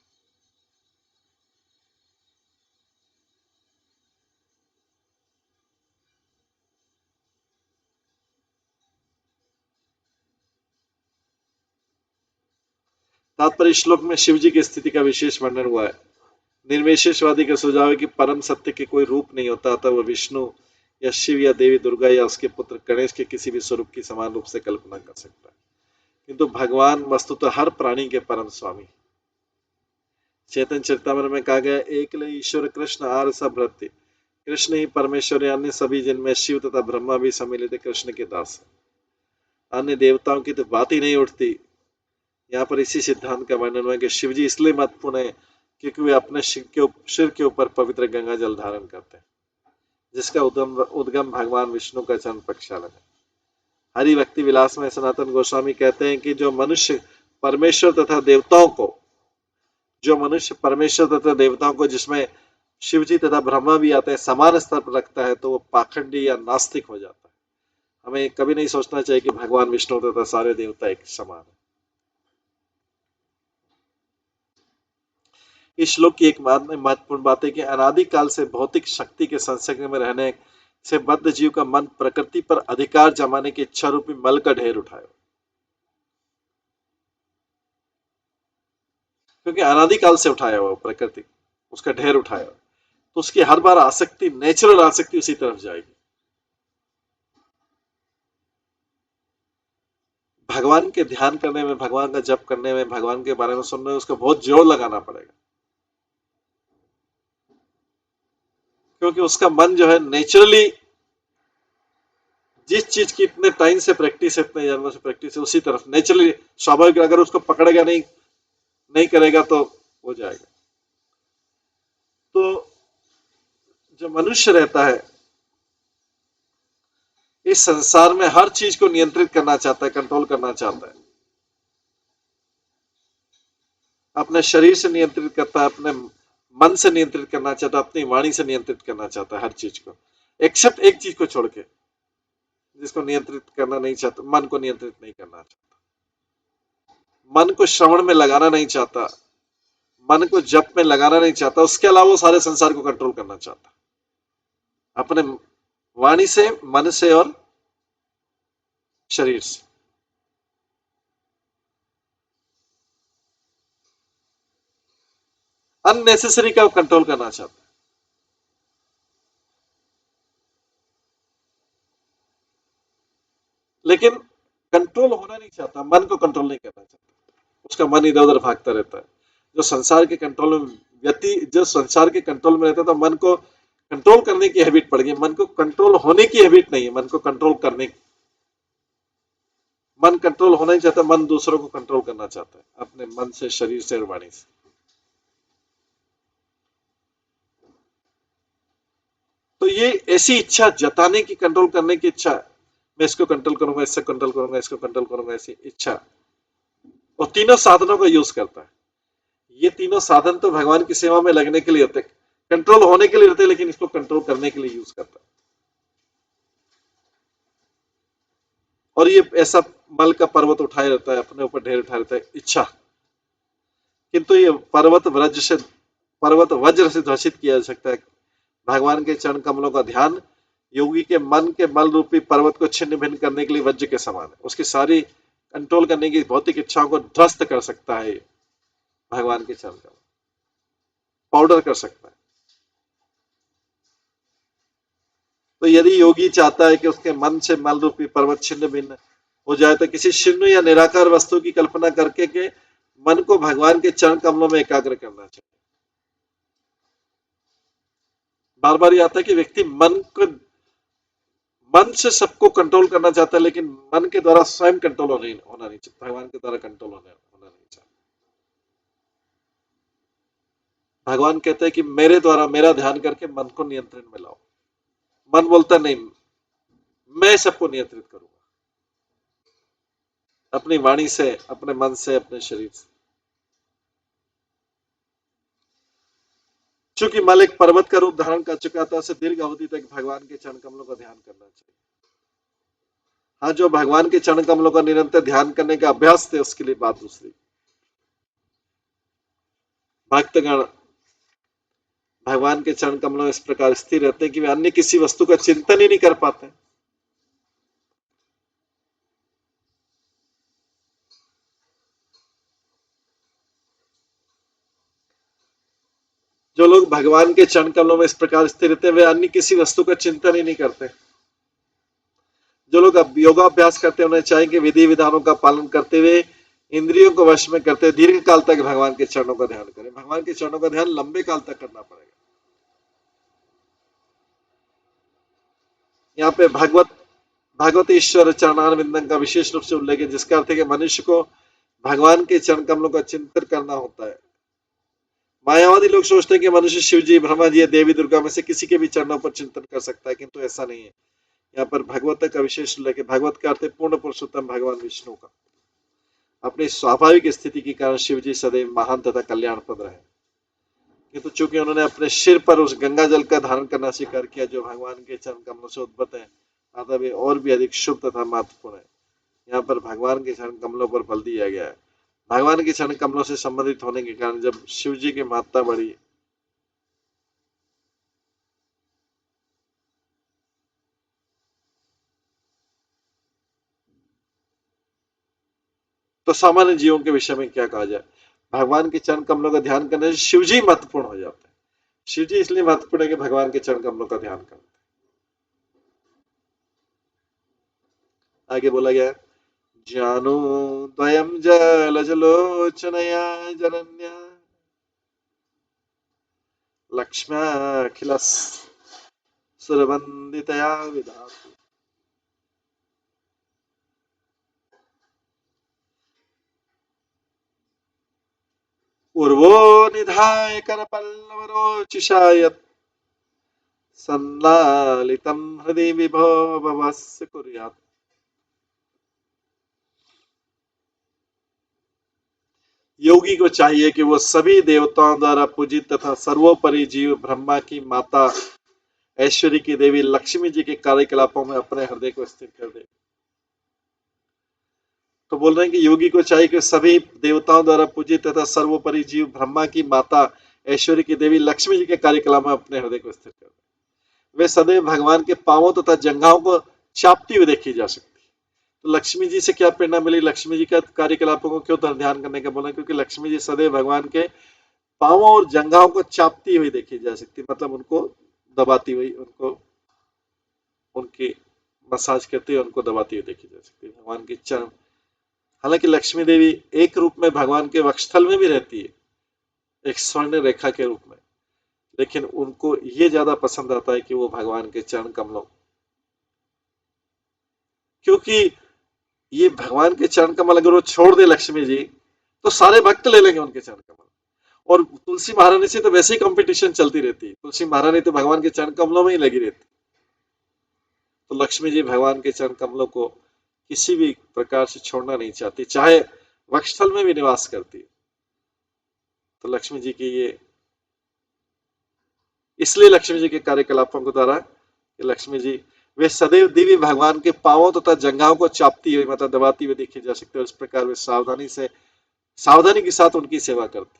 तात्पर्य श्लोक में शिव जी की स्थिति का विशेष वर्णन हुआ है। निर्विशेषवादी का सुझाव है कि परम सत्य के कोई रूप नहीं होता, अतः वह विष्णु या शिव या देवी दुर्गा या उसके पुत्र गणेश के किसी भी स्वरूप की समान रूप से कल्पना कर सकता है, किंतु भगवान वस्तुतः हर प्राणी के परम स्वामी। चैतन्य चरितामृत में कहा गया, एकले ईश्वर कृष्ण आर सब भृत्य, कृष्ण ही परमेश्वर है, अन्य सभी जिनमें शिव तथा ब्रह्मा भी सम्मिलित कृष्ण के दास है। अन्य देवताओं की तो बात ही नहीं उठती। यहाँ पर इसी सिद्धांत का वर्णन हुआ कि शिव जी इसलिए महत्वपूर्ण है क्योंकि वे अपने सिर के ऊपर पवित्र गंगा जल धारण करते हैं, जिसका उद्गम भगवान विष्णु का चरण प्रक्षालन है। हरि भक्ति विलास में सनातन गोस्वामी कहते हैं कि जो मनुष्य परमेश्वर तथा देवताओं को जिसमें शिव जी तथा ब्रह्मा भी आते हैं समान स्तर पर रखता है, तो वो पाखंडी या नास्तिक हो जाता है। हमें कभी नहीं सोचना चाहिए कि भगवान विष्णु तथा सारे देवता एक समान है। इस श्लोक की एक महत्वपूर्ण बात है कि अनादिकाल से भौतिक शक्ति के संसर्ग में रहने से बद्ध जीव का मन प्रकृति पर अधिकार जमाने की इच्छा रूपी मल का ढेर उठाए, क्योंकि अनादिकाल से उठाया हुआ प्रकृति उसका ढेर उठाया, तो उसकी हर बार आसक्ति, नेचुरल आसक्ति उसी तरफ जाएगी। भगवान के ध्यान करने में, भगवान का जप करने में, भगवान के बारे में सुनने में उसको बहुत जोर लगाना पड़ेगा, क्योंकि उसका मन जो है नेचुरली जिस चीज की इतने टाइम से प्रैक्टिस है, इतने जन्मों से प्रैक्टिस है, उसी तरफ नेचुरली स्वाभाविक, अगर उसको पकड़ेगा नहीं करेगा तो हो जाएगा। तो जो मनुष्य रहता है इस संसार में हर चीज को नियंत्रित करना चाहता है, कंट्रोल करना चाहता है। अपने शरीर से नियंत्रित करता है, अपने मन से नियंत्रित करना चाहता है, अपनी वाणी से नियंत्रित करना चाहता है, हर चीज को एक्सेप्ट एक चीज को छोड़ के, जिसको नियंत्रित करना नहीं चाहता, मन को नियंत्रित नहीं करना चाहता, मन को श्रवण में लगाना नहीं चाहता, मन को जप में लगाना नहीं चाहता, उसके अलावा वो सारे संसार को कंट्रोल करना चाहता, अपने वाणी से, मन से और शरीर से। अननेसेसरी का वो कंट्रोल करना चाहता है। लेकिन कंट्रोल होना नहीं चाहता, मन को कंट्रोल नहीं करना चाहता, उसका मन इधर उधर भागता रहता है। जो संसार के कंट्रोल में जो संसार के कंट्रोल में रहता है, तो मन को कंट्रोल करने की हैबिट पड़ गई, मन को कंट्रोल होने की हैबिट नहीं है, मन को कंट्रोल करने की। मन कंट्रोल होना नहीं चाहता, मन दूसरों को कंट्रोल करना चाहता है, अपने मन से, शरीर से और वाणी से। तो ये ऐसी इच्छा जताने की, कंट्रोल करने की इच्छा, मैं इसको कंट्रोल करूंगा, इससे कंट्रोल करूंगा, इसको कंट्रोल करूंगा, ऐसी इच्छा, और तीनों साधनों का यूज करता है। ये तीनों साधन तो भगवान की सेवा में लगने के लिए होते, कंट्रोल होने के लिए होते, लेकिन इसको कंट्रोल करने के लिए यूज करता है। और ये ऐसा मल का पर्वत उठाए रहता है, अपने ऊपर ढेर उठाए रहता है, इच्छा। किंतु ये पर्वत वज्र से ध्वसित किया जा सकता है। भगवान के चरण कमलों का ध्यान योगी के मन के मल रूपी पर्वत को छिन्न भिन्न करने के लिए वज्र के समान है, उसकी सारी कंट्रोल करने की भौतिक इच्छाओं को ध्वस्त कर सकता है। भगवान के चरण कमल पाउडर कर सकता है। तो यदि योगी चाहता है कि उसके मन से मल रूपी पर्वत छिन्न भिन्न हो जाए, तो किसी शिन्न या निराकार वस्तु की कल्पना करके के मन को भगवान के चरण कमलों में एकाग्र करना चाहिए। बार बार ये आता है कि व्यक्ति मन से सबको कंट्रोल करना चाहता है, लेकिन मन के द्वारा स्वयं कंट्रोल होना नहीं चाहिए, भगवान के द्वारा कंट्रोल होना नहीं चाहिए। भगवान कहते हैं कि मेरे द्वारा, मेरा ध्यान करके मन को नियंत्रण में लाओ। मन बोलता नहीं, मैं सबको नियंत्रित करूंगा, अपनी वाणी से, अपने मन से, अपने शरीर से। चूंकि मल एक पर्वत का रूप धारण कर चुका था, उसे दीर्घ अवधि तक भगवान के चरण कमलों का ध्यान करना चाहिए। हाँ, जो भगवान के चरण कमलों का निरंतर ध्यान करने का अभ्यास थे, उसके लिए बात दूसरी। भक्तगण भगवान के चरण कमलों में इस प्रकार स्थिर रहते हैं कि वे अन्य किसी वस्तु का चिंतन ही नहीं कर पाते। जो जो लोग भगवान के चरण कमलों में इस प्रकार स्थिर रहते हैं वे अन्य किसी वस्तु का चिंतन ही नहीं करते। जो लोग अब योगाभ्यास करते हैं उन्हें चाहिए कि विधि विधानों का पालन करते हुए इंद्रियों को वश में करते हुए दीर्घ काल तक भगवान के चरणों का ध्यान करें। भगवान के चरणों का ध्यान लंबे काल तक करना पड़ेगा। यहाँ पे भागवत ईश्वर चरणारविंदन का विशेष रूप से उल्लेख है, जिसका अर्थ है कि मनुष्य को भगवान के चरण कमलों का चिंतन करना होता है। मायावादी लोग सोचते हैं कि मनुष्य शिव जी, ब्रह्मा जी या देवी दुर्गा में से किसी के भी चरणों पर चिंतन कर सकता है, किंतु ऐसा नहीं है। यहाँ पर भगवत का विशेष उल्लेख है। भगवत का अर्थ है पूर्ण पुरुषोत्तम भगवान विष्णु का। अपनी स्वाभाविक स्थिति के कारण शिव जी सदैव महान तथा कल्याणप्रद रहे, किंतु चूंकि उन्होंने अपने सिर पर उस गंगा जल का धारण करना स्वीकार किया जो भगवान के चरण कमलों से उद्भूत है, अतः वे और भी अधिक शुभ तथा महत्वपूर्ण है। यहाँ पर भगवान के चरण कमलों पर बल दिया गया है। भगवान के चरण कमलों से संबंधित होने के कारण जब शिव जी की महत्ता बढ़ी तो सामान्य जीवों के विषय में क्या कहा जाए। भगवान के चरण कमलों का ध्यान करने से शिव जी महत्वपूर्ण हो जाते हैं। शिव जी इसलिए महत्वपूर्ण है कि भगवान के चरण कमलों का ध्यान करते हैं। आगे बोला गया है, ज्ञानो द्वयं जलजलोचनया जनन्या लक्ष्म्याखिलस् सुरवंदितया विधातु। उर्वो निधाय करपल्लवरोचिषा यत् सन्लालितं हृदि विभो भवस्य कुर्यात्। योगी को चाहिए कि वो सभी देवताओं द्वारा पूजित तथा सर्वोपरि जीव ब्रह्मा की माता ऐश्वर्य की देवी लक्ष्मी जी के कार्यकलापों में अपने हृदय को स्थिर कर दे। तो बोल रहे हैं कि योगी को चाहिए कि सभी देवताओं द्वारा पूजित तथा सर्वोपरि जीव ब्रह्मा की माता ऐश्वर्य की देवी लक्ष्मी जी के कार्यकलाप में अपने हृदय को स्थिर कर दे। वे सदैव भगवान के पांवों तथा जंघाओं को चापती हुई देखी जा सकती है। तो लक्ष्मी जी से क्या प्रेरणा मिली, लक्ष्मी जी का कार्यकलापों को क्यों ध्यान करने का बोला, क्योंकि लक्ष्मी जी सदैव भगवान के पांवों और जंघाओं को चापती हुई देखी जा सकती, मतलब उनको दबाती हुई, उनको उनकी मसाज करती हुई, उनको दबाती हुई देखी जा सकती है। भगवान के चरण, हालांकि लक्ष्मी देवी एक रूप में भगवान के वक्षस्थल में भी रहती है, एक स्वर्ण रेखा के रूप में, लेकिन उनको ये ज्यादा पसंद आता है कि वो भगवान के चरण कमलों, क्योंकि ये भगवान के चरण कमल अगर वो छोड़ दे लक्ष्मी जी तो सारे भक्त ले लेंगे उनके चरण कमल। और तुलसी महारानी से तो वैसे ही कंपटीशन चलती रहती है, तुलसी महारानी तो भगवान के चरण कमलों में ही लगी रहती। तो लक्ष्मी जी भगवान के चरण कमलों को किसी भी प्रकार से छोड़ना नहीं चाहती, चाहे वक्षस्थल में भी निवास करती। तो लक्ष्मी जी की ये, इसलिए लक्ष्मी जी के कार्यकलापों के द्वारा लक्ष्मी जी वे सदैव देवी भगवान के पांवों तथा जंघाओं को चापती हुई, मतलब दबाती हुई देखी जा सकती है। इस प्रकार वे सावधानी के साथ उनकी सेवा करती।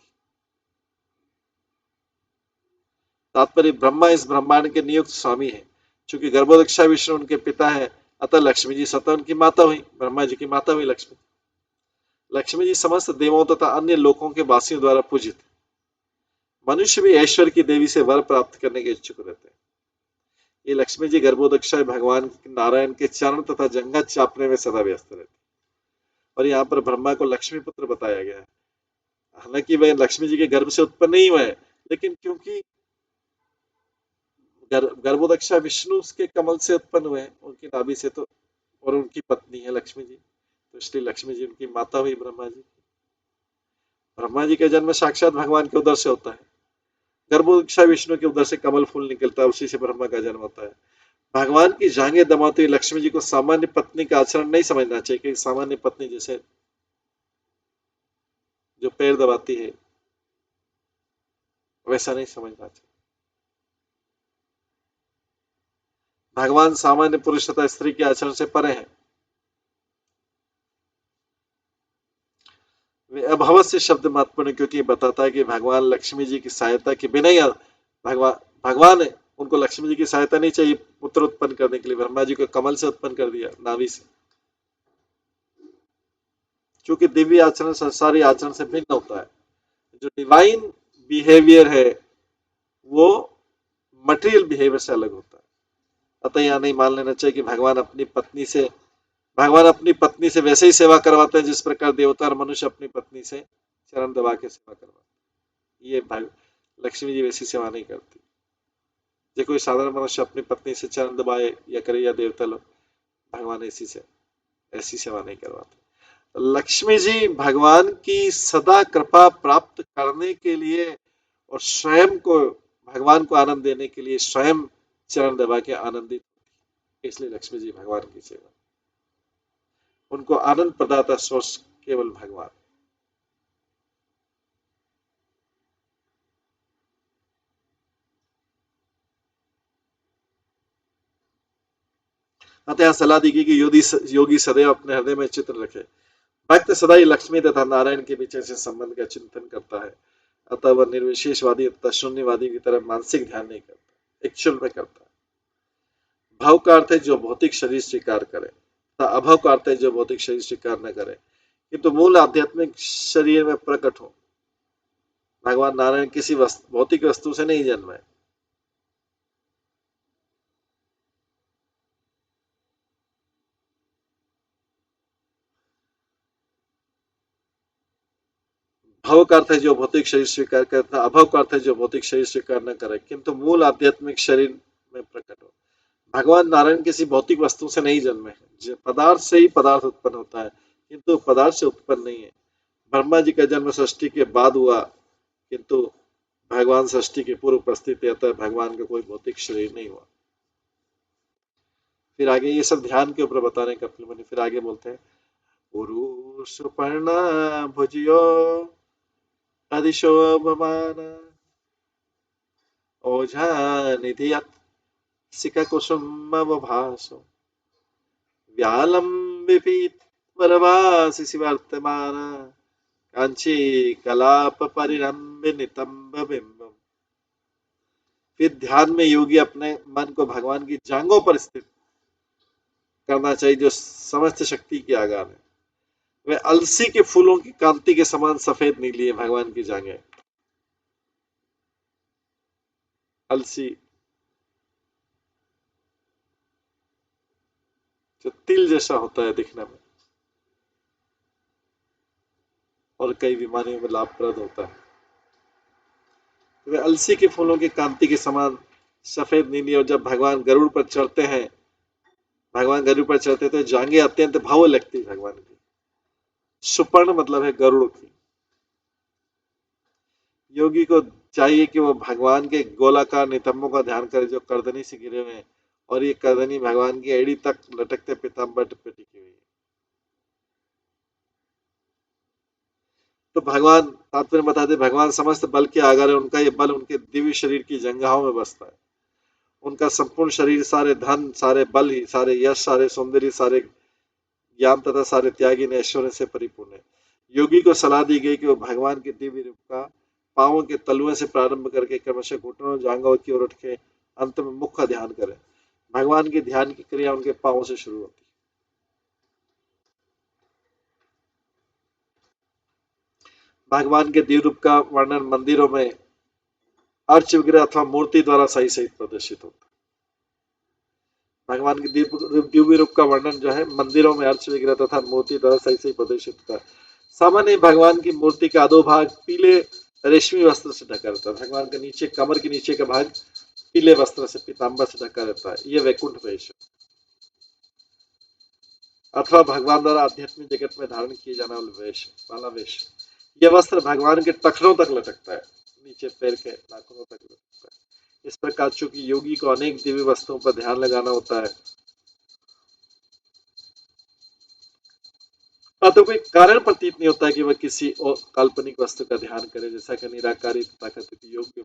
तात्पर्य, ब्रह्मा इस ब्रह्मांड के नियुक्त स्वामी है। चूंकि गर्भोदक्षा विष्णु उनके पिता है, अतः लक्ष्मी जी स्वतः उनकी माता हुई, ब्रह्मा जी की माता हुई लक्ष्मी। लक्ष्मी जी समस्त देवों तथा अन्य लोकों के वासियों द्वारा पूजित। मनुष्य भी ऐश्वर्य की देवी से वर प्राप्त करने के इच्छुक रहते हैं। ये लक्ष्मी जी गर्भोदक्षा भगवान नारायण के चरण तथा जंघा चापने में सदा व्यस्त रहती। और यहाँ पर ब्रह्मा को लक्ष्मी पुत्र बताया गया है। हालांकि वह लक्ष्मी जी के गर्भ से उत्पन्न नहीं हुए, लेकिन क्योंकि गर्भोदक्षा विष्णु के कमल से उत्पन्न हुए, उनकी नाभि से, तो और उनकी पत्नी है लक्ष्मी जी, तो इसलिए लक्ष्मी जी उनकी माता हुई ब्रह्मा जी। ब्रह्मा जी का जन्म साक्षात भगवान के उदर से होता है। गर्भोदक्षा विष्णु के उदर से कमल फूल निकलता है, उसी से ब्रह्मा का जन्म होता है। भगवान की जांघें दबाती हुई लक्ष्मी जी को सामान्य पत्नी का आचरण नहीं समझना चाहिए, कि सामान्य पत्नी जैसे जो पैर दबाती है वैसा नहीं समझना चाहिए। भगवान सामान्य पुरुष तथा स्त्री के आचरण से परे हैं। वे अभवस्य शब्द महत्वपूर्ण, क्योंकि ये बताता है कि भगवान लक्ष्मी जी की सहायता के बिना ही भगवान है, उनको लक्ष्मी जी की सहायता नहीं चाहिए पुत्र उत्पन्न करने के लिए। ब्रह्मा जी को कमल से उत्पन्न कर दिया, नाभि से। क्योंकि दिव्य आचरण संसारी आचरण से भिन्न होता है। जो डिवाइन बिहेवियर है वो मटेरियल बिहेवियर से अलग होता है। अतः यहाँ नहीं मान लेना चाहिए कि भगवान अपनी पत्नी से वैसे ही सेवा करवाते हैं जिस प्रकार देवता और मनुष्य अपनी पत्नी से चरण दबा के सेवा करवाते हैं। ये लक्ष्मी जी वैसी सेवा नहीं करती। जो कोई साधारण मनुष्य अपनी पत्नी से चरण दबाए या करे, या देवता लोग, भगवान ऐसी सेवा नहीं करवाते। लक्ष्मी जी भगवान की सदा कृपा प्राप्त करने के लिए और स्वयं को भगवान को आनंद देने के लिए स्वयं चरण दबा के आनंदित, इसलिए लक्ष्मी जी भगवान की सेवा, उनको आनंद प्रदाता सोर्स केवल भगवान। अतः सलाह दी गई कि योगी सदैव अपने हृदय में चित्र रखे। भक्त सदा ही लक्ष्मी तथा नारायण के बीच से संबंध का चिंतन करता है। अतः वह निर्विशेषवादी तथा शून्यवादी की तरह मानसिक ध्यान नहीं करता, एक्चुअल में करता है। भाव का अर्थ है जो भौतिक शरीर स्वीकार करे, तथा अभाव का अर्थ है जो भौतिक शरीर स्वीकार न करे किंतु मूल आध्यात्मिक शरीर में प्रकट हो। भगवान नारायण किसी भौतिक वस्तु से नहीं जन्मे। भाव का अर्थ है जो भौतिक शरीर स्वीकार करता, अभाव का अर्थ है जो भौतिक शरीर स्वीकार न करे किंतु मूल आध्यात्मिक शरीर में प्रकट हो। भगवान नारायण किसी भौतिक वस्तु से नहीं जन्मे हैं। पदार्थ से ही पदार्थ उत्पन्न होता है किंतु पदार्थ से उत्पन्न नहीं है। ब्रह्मा जी का जन्म सृष्टि के बाद हुआ किंतु भगवान सृष्टि के पूर्व उपस्थित है, अतः भगवान का कोई भौतिक शरीर नहीं हुआ। फिर आगे ये सब ध्यान के ऊपर बताने का फिर आगे बोलते हैं, उरु सुपर्णा भुजयो अधिशोभमान ओझा निधियत् सिककुसुमवभासो व्यालं विपीत वरवासि शिवर्तमान कांची कलाप परिरम्य नितंब बिंबम। फिर ध्यान में योगी अपने मन को भगवान की जांघों पर स्थित करना चाहिए जो समस्त शक्ति के आगार है। वे अलसी के फूलों की कांति के समान सफेद नीली है भगवान की जांघें। अलसी जो तिल जैसा होता है दिखने में और कई बीमारियों में लाभप्रद होता है, वे अलसी के फूलों की कांति के समान सफेद नीली। और जब भगवान गरुड़ पर चढ़ते हैं, तो जांघें अत्यंत भव्य लगती भगवान की। सुपर्ण मतलब है गरुड़ की। योगी को चाहिए कि वो भगवान के गोलाकार नितंबों का ध्यान करे जो करदनी से गिरे हुए हैं, और ये करदनी भगवान की एड़ी तक लटकते पीताम्बर पे टिकी हुई है। तो भगवान तात्पर्य बताते, भगवान समस्त बल के आगार है। उनका ये बल उनके दिव्य शरीर की जंघाओं में बसता है। उनका संपूर्ण शरीर सारे धन, सारे बल, सारे यश, सारे सौंदर्य, सारे ज्ञान तथा सारे त्यागी ने ऐश्वर्य से परिपूर्ण है। योगी को सलाह दी गई कि वो भगवान के दिव्य रूप का पांवों के तलुओं से प्रारंभ करके क्रमशः घुटनों जांघों की ओर उठ के अंत में मुख का ध्यान करें। भगवान की ध्यान की क्रिया उनके पांवों से शुरू होती है। भगवान के दिव्य रूप का वर्णन मंदिरों में अर्च विग्रह अथवा मूर्ति द्वारा सही सही प्रदर्शित होता है। भगवान के दिव्य रूप का वर्णन जो है मंदिरों में अर्च विग्रह तथा मूर्ति द्वारा सही सही प्रदर्शित होता है। सामान्य भगवान की मूर्ति का अधो भाग पीले रेशमी वस्त्र से ढका रहता है। भगवान के नीचे, कमर के नीचे का भाग पीले वस्त्र से, पीताम्बर से ढका रहता है। ये वैकुंठ वेश अथवा भगवान द्वारा आध्यात्मिक जगत में धारण किए जाने वाला वेश। यह वस्त्र भगवान के टखनों तक लटकता है, नीचे पैर के नाखूनों तक लटकता है। इस प्रकार चूंकि योगी को अनेक दिव्य वस्तुओं पर ध्यान लगाना होता है, तो कोई कारण प्रतीत नहीं होता है कि वह किसी और काल्पनिक वस्तु का ध्यान करे, जैसा कि निराकारी तथा कथित योग में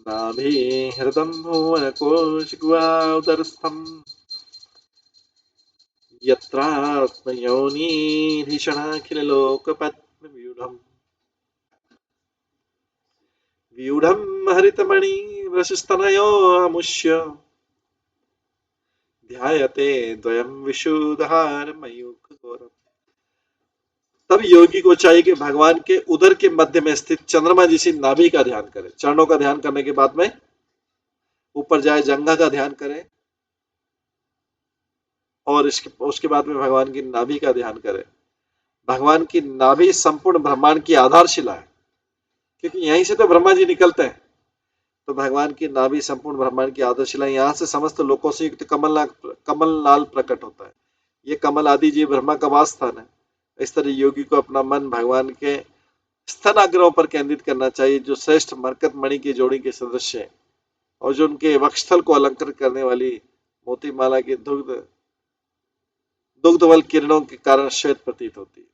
नाभि हृदं भुवनकोशगुहाउदरस्थं यत्रात्मयोनिधिषणाखिललोकपद्मव्यूढम् व्यूढं हरितमणिवृषस्तनयोऽमुष्य ध्यायते द्वयं विशुद्धार मयूख गौरम। तब योगी को चाहिए कि भगवान के उदर के मध्य में स्थित चंद्रमा जैसी नाभि का ध्यान करे। चरणों का ध्यान करने के बाद में ऊपर जाए, जंघा का ध्यान करे और उसके बाद में भगवान की नाभि का ध्यान करे। भगवान की नाभि संपूर्ण ब्रह्मांड की आधारशिला है, क्योंकि यहीं से तो ब्रह्मा जी निकलते हैं। तो भगवान की नाभि संपूर्ण ब्रह्मांड की आधारशिला, यहाँ से समस्त लोकों से युक्त कमल लाल प्रकट होता है। ये कमल आदि जी ब्रह्मा का वास स्थान है। इस तरह योगी को अपना मन भगवान के स्तनाग्रहों पर केंद्रित करना चाहिए, जो श्रेष्ठ मरकत मणि की जोड़ी के सदस्य है और जो उनके वक्षस्थल को अलंकृत करने वाली मोती माला की दुग्धवल किरणों के कारण श्वेत प्रतीत होती है।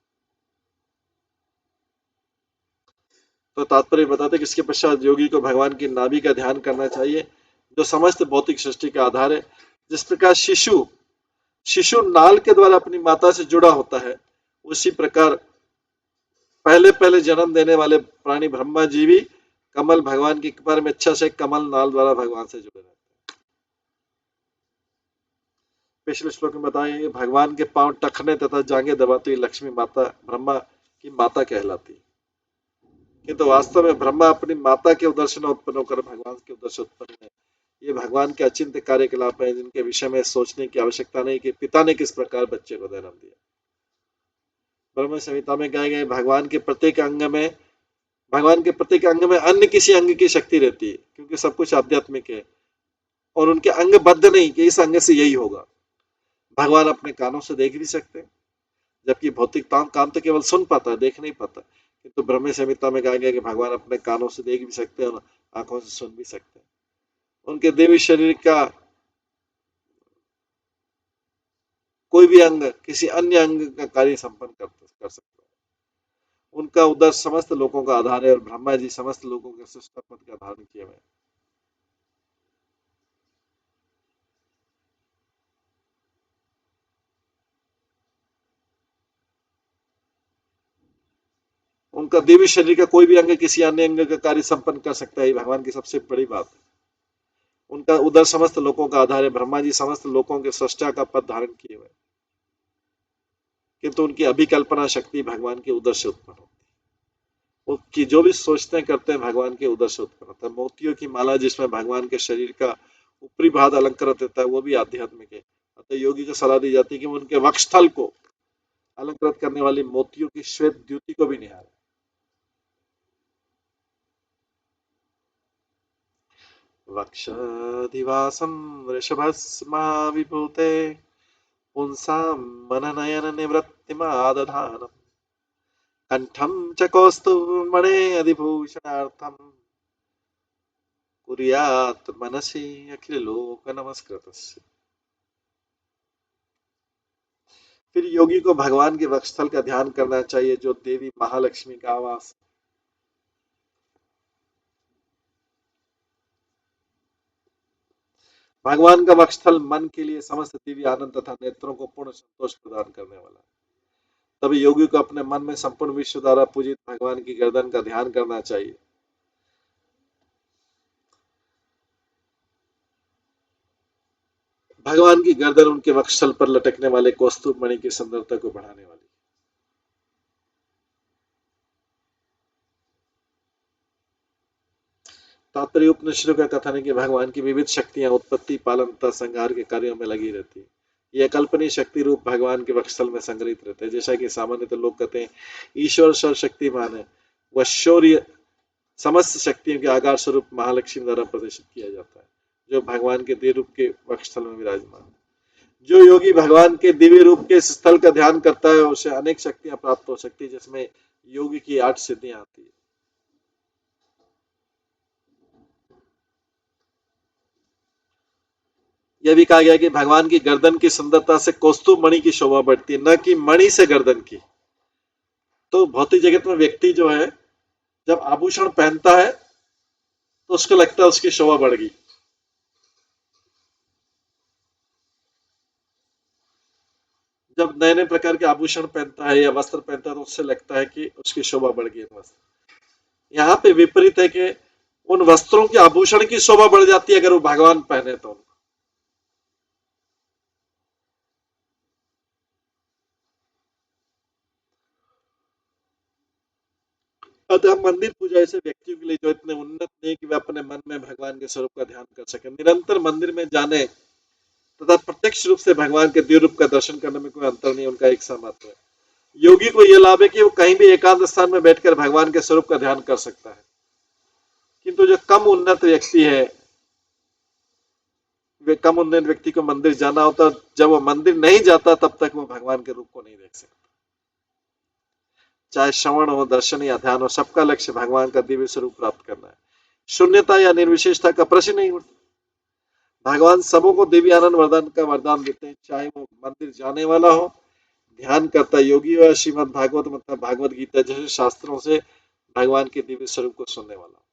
तो तात्पर्य बताते कि इसके पश्चात योगी को भगवान की नाभि का ध्यान करना चाहिए, जो समस्त भौतिक सृष्टि का आधार है। जिस प्रकार शिशु नाल के द्वारा अपनी माता से जुड़ा होता है, उसी प्रकार पहले पहले जन्म देने वाले प्राणी ब्रह्मा जी भी कमल भगवान की कृपा में इच्छा से कमल नाल द्वारा भगवान से जुड़े रहते हैं। पिछले श्लोक में बताया भगवान के पांव टखने तथा जांघें दबाती हुई लक्ष्मी माता ब्रह्मा की माता कहलाती, किंतु वास्तव में ब्रह्मा अपनी माता के उदर से उत्पन्न होकर भगवान के उदर से उत्पन्न है। ये भगवान के अचिंत्य कार्यकलाप है, जिनके विषय में सोचने की आवश्यकता नहीं कि पिता ने किस प्रकार बच्चे को जन्म दिया। ब्रह्म संहिता में कहा गया भगवान के प्रत्येक अंग में अन्य किसी अंग की शक्ति रहती है, क्योंकि सब कुछ आध्यात्मिक है और उनके अंग बद्ध नहीं कि इस अंग से यही होगा। भगवान अपने कानों से देख भी सकते हैं, जबकि भौतिक कान तो केवल सुन पाता है, देख नहीं पाता। किंतु ब्रह्म संहिता में कहा गया कि भगवान अपने कानों से देख भी सकते हैं और आंखों से सुन भी सकते हैं। उनके देवी शरीर का कोई भी अंग किसी अन्य अंग का कार्य संपन्न कर सकता है। उनका उदर समस्त लोगों का आधार है और ब्रह्मा जी समस्त लोगों के सृष्टा पद का धारण किए हुए। उनका देवी शरीर का कोई भी अंग किसी अन्य अंग का कार्य संपन्न कर सकता है, भगवान की सबसे बड़ी बात है। उनका उदर समस्त लोगों का आधार है। ब्रह्मा जी समस्त लोगों के सृष्टा का पद धारण किए हुए, किंतु उनकी अभिकल्पना शक्ति भगवान के उदर से उत्पन्न होती है। उनकी जो भी सोचते करते हैं भगवान के उदर से उत्पन्न होता है। मोतियों की माला जिसमें भगवान के शरीर का ऊपरी भाग अलंकृत होता है, वो भी आध्यात्मिक है। अतः योगी को सलाह दी जाती है कि उनके वक्षस्थल को अलंकृत करने वाली मोतियों की श्वेत द्युति को भी निहारें। वक्षाधिवासं वृषभस्माविभूते पुंसां मननयन निवृत्तिमादधानम् कंठं च कौस्तुभमणेऽधिभूषणार्थं कुर्यात् मनसि अखिललोक नमस्कृतस्य। फिर योगी को भगवान के वक्षस्थल का ध्यान करना चाहिए, जो देवी महालक्ष्मी का आवास। भगवान का वक्षस्थल मन के लिए समस्त दिव्य आनंद तथा नेत्रों को पूर्ण संतोष प्रदान करने वाला है। तभी योगी को अपने मन में संपूर्ण विश्व द्वारा पूजित भगवान की गर्दन का ध्यान करना चाहिए। भगवान की गर्दन उनके वक्षस्थल पर लटकने वाले कौस्तुभ मणि की सुंदरता को बढ़ाने वाली। तात्पर्य उपनिषदों का कथन है कि भगवान की विविध शक्तियां उत्पत्ति, पालन तथा संहार के कार्यों में लगी रहती है। ये अकल्पनीय शक्ति रूप भगवान के वक्षस्थल में संग्रहित रहते हैं। जैसा कि सामान्यतः लोग कहते हैं ईश्वर सर्वशक्तिमान है, वह शौर्य समस्त शक्तियों के आकार स्वरूप महालक्ष्मी द्वारा प्रदर्शित किया जाता है, जो भगवान के दिव्य रूप के वक्षस्थल में विराजमान है। जो योगी भगवान के दिव्य रूप के स्थल का ध्यान करता है, उसे अनेक शक्तियां प्राप्त हो सकती है, जिसमें योगी की 8 सिद्धियां आती है। यह भी कहा गया कि भगवान की गर्दन की सुंदरता से कौस्तुभ मणि की शोभा बढ़ती है, न कि मणि से गर्दन की। तो भौतिक जगत में व्यक्ति जो है जब आभूषण पहनता है तो उसको लगता है उसकी शोभा बढ़ गई। जब नए नए प्रकार के आभूषण पहनता है या वस्त्र पहनता है तो उससे लगता है कि उसकी शोभा बढ़ गई। यहाँ पे विपरीत है कि उन वस्त्रों के आभूषण की शोभा बढ़ जाती है अगर वो भगवान पहने तो। अतः मंदिर पूजा ऐसे व्यक्तियों के लिए जो इतने उन्नत नहीं कि वे अपने मन में भगवान के स्वरूप का ध्यान कर सके। निरंतर मंदिर में जाने तथा प्रत्यक्ष रूप से भगवान के द्व्य रूप का दर्शन करने में कोई अंतर नहीं, उनका एक सा महत्व है। योगी को यह लाभ है कि वो कहीं भी एकांत स्थान में बैठकर भगवान के स्वरूप का ध्यान कर सकता है, किंतु जो कम उन्नत व्यक्ति है, वे कम उन्नत व्यक्ति को मंदिर जाना होता, जब वो मंदिर नहीं जाता तब तक वो भगवान के रूप को नहीं देख सकता। चाहे श्रवण हो, दर्शन या ध्यान हो, सबका लक्ष्य भगवान का दिव्य स्वरूप प्राप्त करना है। शून्यता या निर्विशेषता का प्रश्न नहीं उठता। भगवान सबों को दिव्य आनंद वरदान का वरदान देते हैं, चाहे वो मंदिर जाने वाला हो, ध्यान करता योगी हो, या श्रीमद भागवत मतलब भागवत गीता जैसे शास्त्रों से भगवान के दिव्य स्वरूप को सुनने वाला।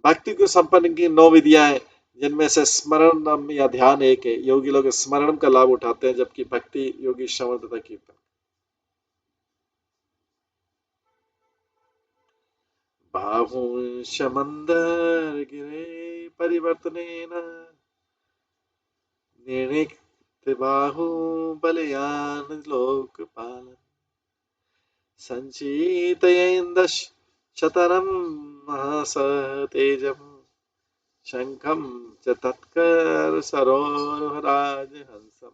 भक्ति को संपन्न की 9 विधियां हैं, जिनमें से स्मरण या ध्यान एक है। योगी लोग स्मरण का लाभ उठाते हैं, जबकि भक्ति योगी श्रवण तथा कीर्तन। बाहुंश मंदर गिरे परिवर्तनेन निर्णित बाहु बलयान लोकपालन संचितयेन्दश शतरं महासतेजम् शंखम च तत्कर सरोहराज हंसम।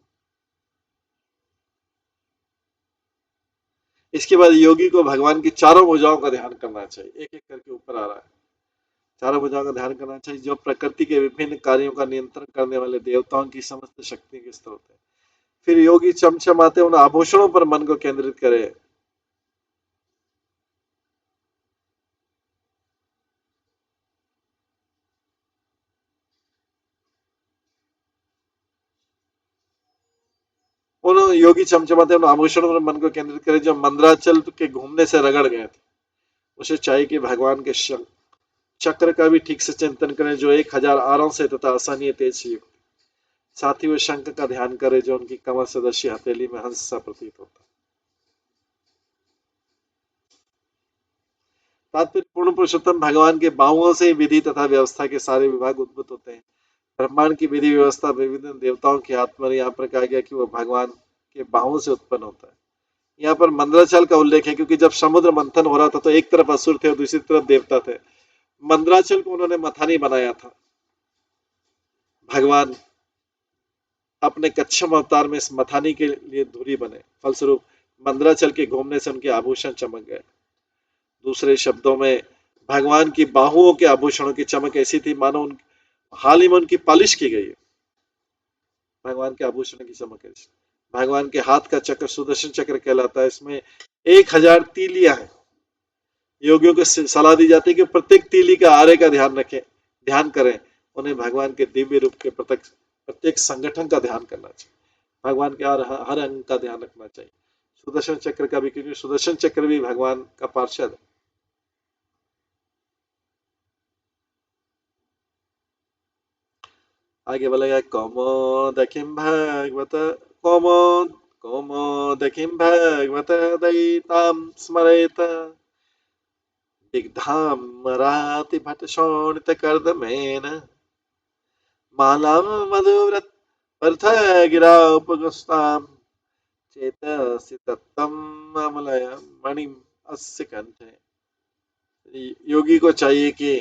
इसके बाद योगी को भगवान की चारों भुजाओं का ध्यान करना चाहिए। एक एक करके ऊपर आ रहा है। चारों भुजाओं का ध्यान करना चाहिए, जो प्रकृति के विभिन्न कार्यों का नियंत्रण करने वाले देवताओं की समस्त शक्ति के स्रोत है। फिर योगी चमचमाते उन आभूषणों पर मन को केंद्रित करे। उन योगी चमचमाते उन आभूषणों पर मन को केंद्रित करे जो मंद्राचल के घूमने से रगड़ गए थे। उसे चाहिए कि भगवान के चक्र का भी ठीक से चिंतन करें, जो 1000 आरों से तथा असहनीय तेज से युक्त। साथ ही वो शंख का ध्यान करे, जो उनकी कमर सदृश हथेली में हंस सा प्रतीत होता है। तात्पर्य पूर्ण पुरुषोत्तम भगवान के बाहुओं से विधि तथा व्यवस्था के सारे विभाग उद्भूत होते हैं। ब्रह्मांड की विधि व्यवस्था विभिन्न देवताओं के हाथ में, यहाँ पर कहा गया कि वो भगवान के बाहुओं से उत्पन्न होता है। यहाँ पर मंद्राचल का उल्लेख है, क्योंकि जब समुद्र मंथन हो रहा था तो एक तरफ असुर थे और दूसरी तरफ देवता थे। मंद्राचल को उन्होंने मथानी बनाया था। भगवान अपने कच्छप अवतार में इस मथानी के लिए धुरी बने, फलस्वरूप मंद्राचल के घूमने से उनके आभूषण चमक गए। दूसरे शब्दों में भगवान की बाहुओं के आभूषणों की चमक ऐसी थी मानो हाल ही में उनकी पॉलिश की गई है। भगवान के आभूषणों की चमक ऐसी। भगवान के हाथ का चक्र सुदर्शन चक्र कहलाता है। इसमें 1000 तीलियां हैं। योगियों को सलाह दी जाती है कि प्रत्येक तीली का आरे का ध्यान रखें, ध्यान करें। उन्हें भगवान के दिव्य रूप के प्रत्येक संगठन का ध्यान करना चाहिए। भगवान के हर अंग का ध्यान रखना चाहिए। सुदर्शन चक्र का भी, क्योंकि सुदर्शन चक्र भी भगवान का पार्षद है। आगे बोला गया कौमोदकीं भागवत कौमोदकीं भागवत दयितां स्मरेत दिग्धामराति भट शोणित कर्दमेन मालां मधुव्रत अर्थ गिरा उपगस्तां चेतसि तत्तम अमलय मणिम अस्य कंठे। योगी को चाहिए कि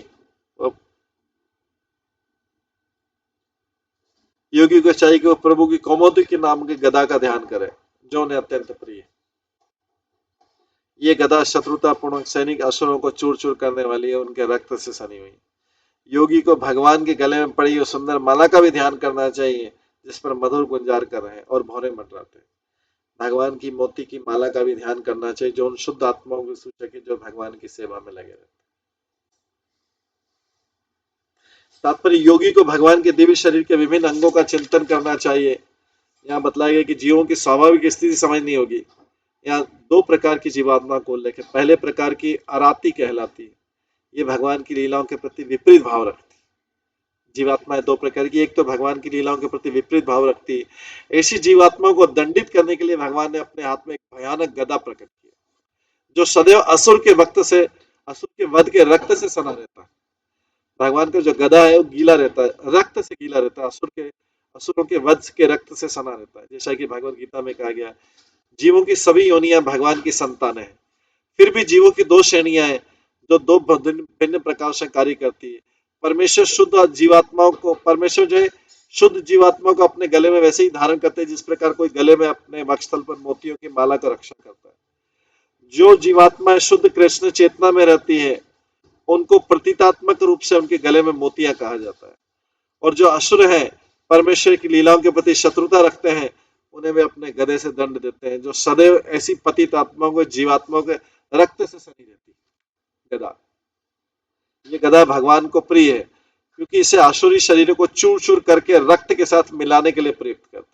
वो प्रभु की कौमोदी के नाम के गदा का ध्यान करे, जो उन्हें अत्यंत प्रिय है। ये गदा शत्रुतापूर्ण सैनिक असुरों को चूर चूर करने वाली है, उनके रक्त से सनी हुई। योगी को भगवान के गले में पड़ी हुई सुंदर माला का भी ध्यान करना चाहिए, जिस पर मधुर गुंजार कर रहे हैं और भौरे मंडराते हैं। भगवान की मोती की माला का भी ध्यान करना चाहिए, जो उन शुद्ध आत्माओं के सूचक है जो भगवान की सेवा में लगे रहते। तात्पर्य योगी को भगवान के दिव्य शरीर के विभिन्न अंगों का चिंतन करना चाहिए। यहाँ बतलाया गया कि जीवों की स्वाभाविक स्थिति समझनी होगी। यहाँ 2 प्रकार की जीवात्मा को उल्लेख है। पहले प्रकार की अराती कहलाती है। ये भगवान की लीलाओं के प्रति विपरीत भाव रखती है। जीवात्माएं 2 प्रकार की, एक तो भगवान की लीलाओं के प्रति विपरीत भाव रखती है। ऐसी जीवात्माओं को दंडित करने के लिए भगवान ने अपने हाथ में एक भयानक गदा प्रकट किया, जो सदैव असुर के वध के रक्त से सना रहता है। भगवान का जो गदा है वो गीला रहता है, रक्त से गीला रहता है, असुरों के वध के रक्त से सना रहता है। जैसा कि भगवत गीता में कहा गया, जीवों की सभी योनियां भगवान की संतान है। फिर भी जीवों की दो श्रेणियां हैं जो दो भिन्न भिन्न प्रकार से कार्य करती है। परमेश्वर शुद्ध जीवात्माओं को, परमेश्वर जो है शुद्ध जीवात्मा को अपने गले में वैसे ही धारण करते हैं जिस प्रकार कोई गले में अपने वक्षस्थल पर मोतियों की माला का रक्षा करता है। जो जीवात्मा शुद्ध कृष्ण चेतना में रहती है उनको प्रतीकात्मक रूप से उनके गले में मोतियां कहा जाता है, और जो असुर हैं, परमेश्वर की लीलाओं के प्रति शत्रुता रखते हैं, उन्हें वे अपने गदे से दंड देते हैं। जो सदैव ऐसी पतित आत्माओं को, जीवात्माओं के रक्त से सनी रहती है, गदा। ये गदा भगवान को प्रिय है क्योंकि इसे आसुरी शरीरों को चूर चूर करके रक्त के साथ मिलाने के लिए प्रयुक्त करते हैं।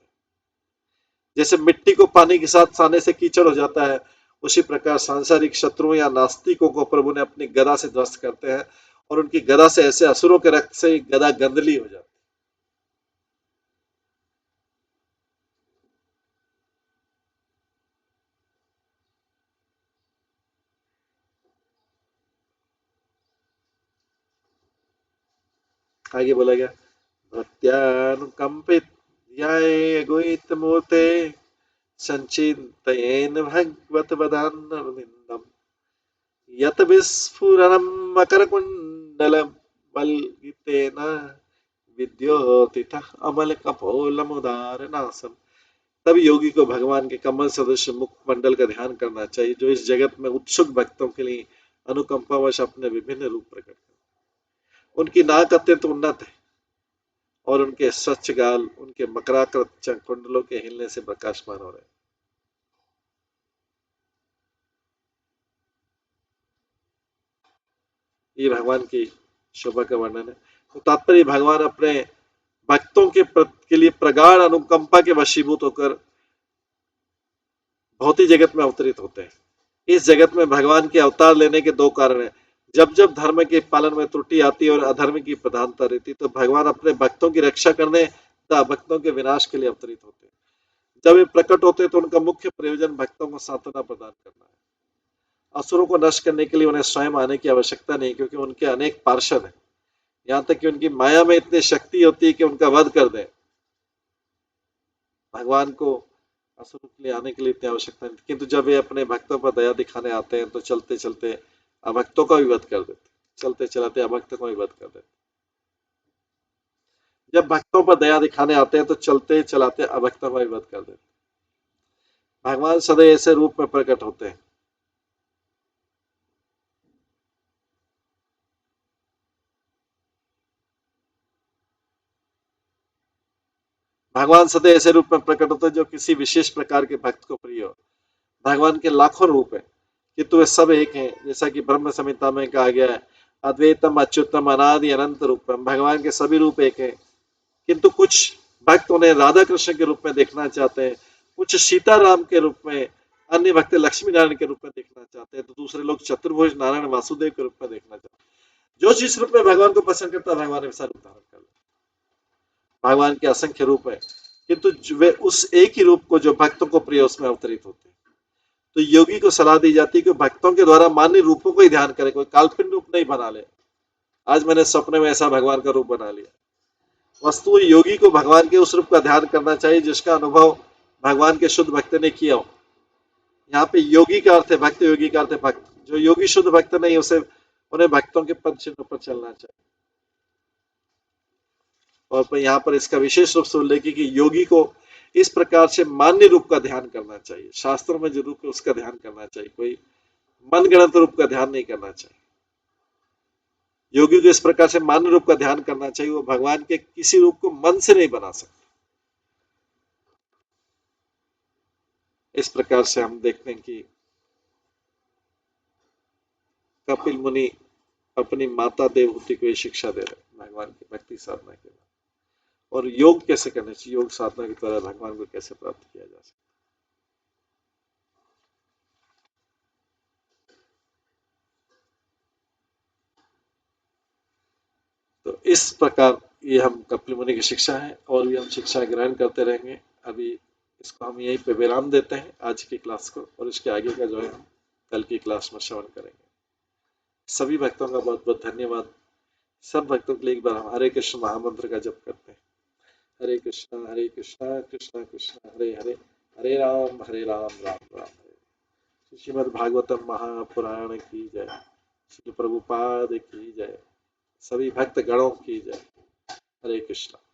जैसे मिट्टी को पानी के साथ साने से कीचड़ हो जाता है, उसी प्रकार सांसारिक शत्रुओं या नास्तिकों को प्रभु ने अपनी गदा से ध्वस्त करते हैं, और उनकी गदा से ऐसे असुरों के रक्त से गदा गंदली हो जाती है। आगे बोला गया, भक्त्यानुकंपित ध्याये गुहितमूर्ते संचिन्तयेन भगवत वदान्यरविन्दम् यत विस्फुरणं मकरकुण्डलवल्गितेन विद्योतितः अमलकपोलमुदारनासम्। तब योगी को भगवान के कमल सदृश मुखमंडल का ध्यान करना चाहिए, जो इस जगत में उत्सुक भक्तों के लिए अनुकंपावश अपने विभिन्न रूप प्रकट करते। उनकी नाक अत्यंत उन्नत है और उनके स्वच्छ गाल उनके मकराकृत कुंडलों के हिलने से प्रकाशमान हो रहे हैं। ये भगवान की शोभा का वर्णन है। तो तात्पर्य भगवान अपने भक्तों के लिए प्रगाढ़ अनुकंपा के वशीभूत होकर भौतिक जगत में अवतरित होते हैं। इस जगत में भगवान के अवतार लेने के दो कारण हैं। जब जब धर्म के पालन में त्रुटि आती है और अधर्म की प्रधानता रहती, तो भगवान अपने भक्तों की रक्षा करने तथा भक्तों के विनाश के लिए अवतरित होते हैं। जब वे प्रकट होते हैं तो उनका मुख्य प्रयोजन भक्तों को सांत्वना प्रदान करना है। असुरों को नष्ट करने के लिए उन्हें स्वयं आने की आवश्यकता नहीं, क्योंकि उनके अनेक पार्षद हैं। यहाँ तक कि उनकी माया में इतनी शक्ति होती है कि उनका वध कर दें। भगवान को असुरों के लिए आने के लिए इतनी आवश्यकता नहीं, किंतु जब वे अपने भक्तों पर दया दिखाने आते हैं तो चलते चलते अभक्तों का भी वध कर देते, चलते चलाते अभक्तों का भी वध कर देते। जब भक्तों पर दया दिखाने आते हैं तो चलते चलाते अभक्तों का भी वध कर देते। भगवान सदैव ऐसे रूप में प्रकट होते हैं। भगवान सदैव ऐसे रूप में प्रकट होते हैं जो किसी विशेष प्रकार के भक्त को प्रिय हो। भगवान के लाखों रूप है किंतु वे सब एक हैं, जैसा कि ब्रह्म संहिता में कहा गया है, अद्वैतम अच्युतम अनादि अनंत रूपम। भगवान के सभी रूप एक हैं, किंतु कुछ भक्त उन्हें राधा कृष्ण के रूप में देखना चाहते हैं, कुछ सीताराम के रूप में, अन्य भक्त लक्ष्मी नारायण के रूप में देखना चाहते हैं, तो दूसरे लोग चतुर्भुज नारायण वासुदेव के रूप में देखना चाहते हैं। जो जिस रूप में भगवान को पसंद करता है भगवान वैसा रूप धारण कर लेता है। भगवान के असंख्य रूप है, किंतु वे उस एक ही रूप को जो भक्तों को प्रिय उसमें अवतरित होते हैं। तो योगी को सलाह दी जाती है कि भक्तों के द्वारा मान्य रूपों को ही ध्यान करे, कोई काल्पनिक रूप नहीं बना ले। आज मैंने सपने में ऐसा भगवान का रूप बना लिया। वस्तु योगी को भगवान के उस रूप का ध्यान करना चाहिए जिसका अनुभव भगवान के शुद्ध भक्त ने किया हो। यहाँ पे योगी का अर्थ है भक्त, योगी का अर्थ है भक्त। जो योगी शुद्ध भक्त नहीं उसे उन्हें भक्तों के पद चिन्ह पर चलना चाहिए। और यहाँ पर इसका विशेष रूप से उल्लेख है कि योगी को इस प्रकार से मान्य रूप का ध्यान करना चाहिए। शास्त्रों में जो रूप है उसका ध्यान करना चाहिए, कोई मनगढ़ंत रूप का ध्यान नहीं करना चाहिए। योगी को इस प्रकार से मान्य रूप का ध्यान करना चाहिए, वो भगवान के किसी रूप को मन से नहीं बना सकते। इस प्रकार से हम देखते हैं कि कपिल मुनि अपनी माता देवहूति को ये शिक्षा दे रहे भगवान की भक्ति साधना के बाद, और योग कैसे करने चाहिए, योग साधना के द्वारा भगवान को कैसे प्राप्त किया जा सकता। तो इस प्रकार ये हम कपिल मुनि की शिक्षा है, और भी हम शिक्षा ग्रहण करते रहेंगे। अभी इसको हम यहीं पे विराम देते हैं आज की क्लास को, और इसके आगे का जो है हम कल की क्लास में श्रवण करेंगे। सभी भक्तों का बहुत बहुत धन्यवाद। सब भक्तों के लिए एक बार हम हरे कृष्ण महामंत्र का जप करते हैं। हरे कृष्णा कृष्णा कृष्णा हरे हरे, हरे राम राम राम हरे। श्रीमद् भागवतम महापुराण की जय। श्री प्रभुपाद की जय। सभी भक्त गणों की जय। हरे कृष्णा।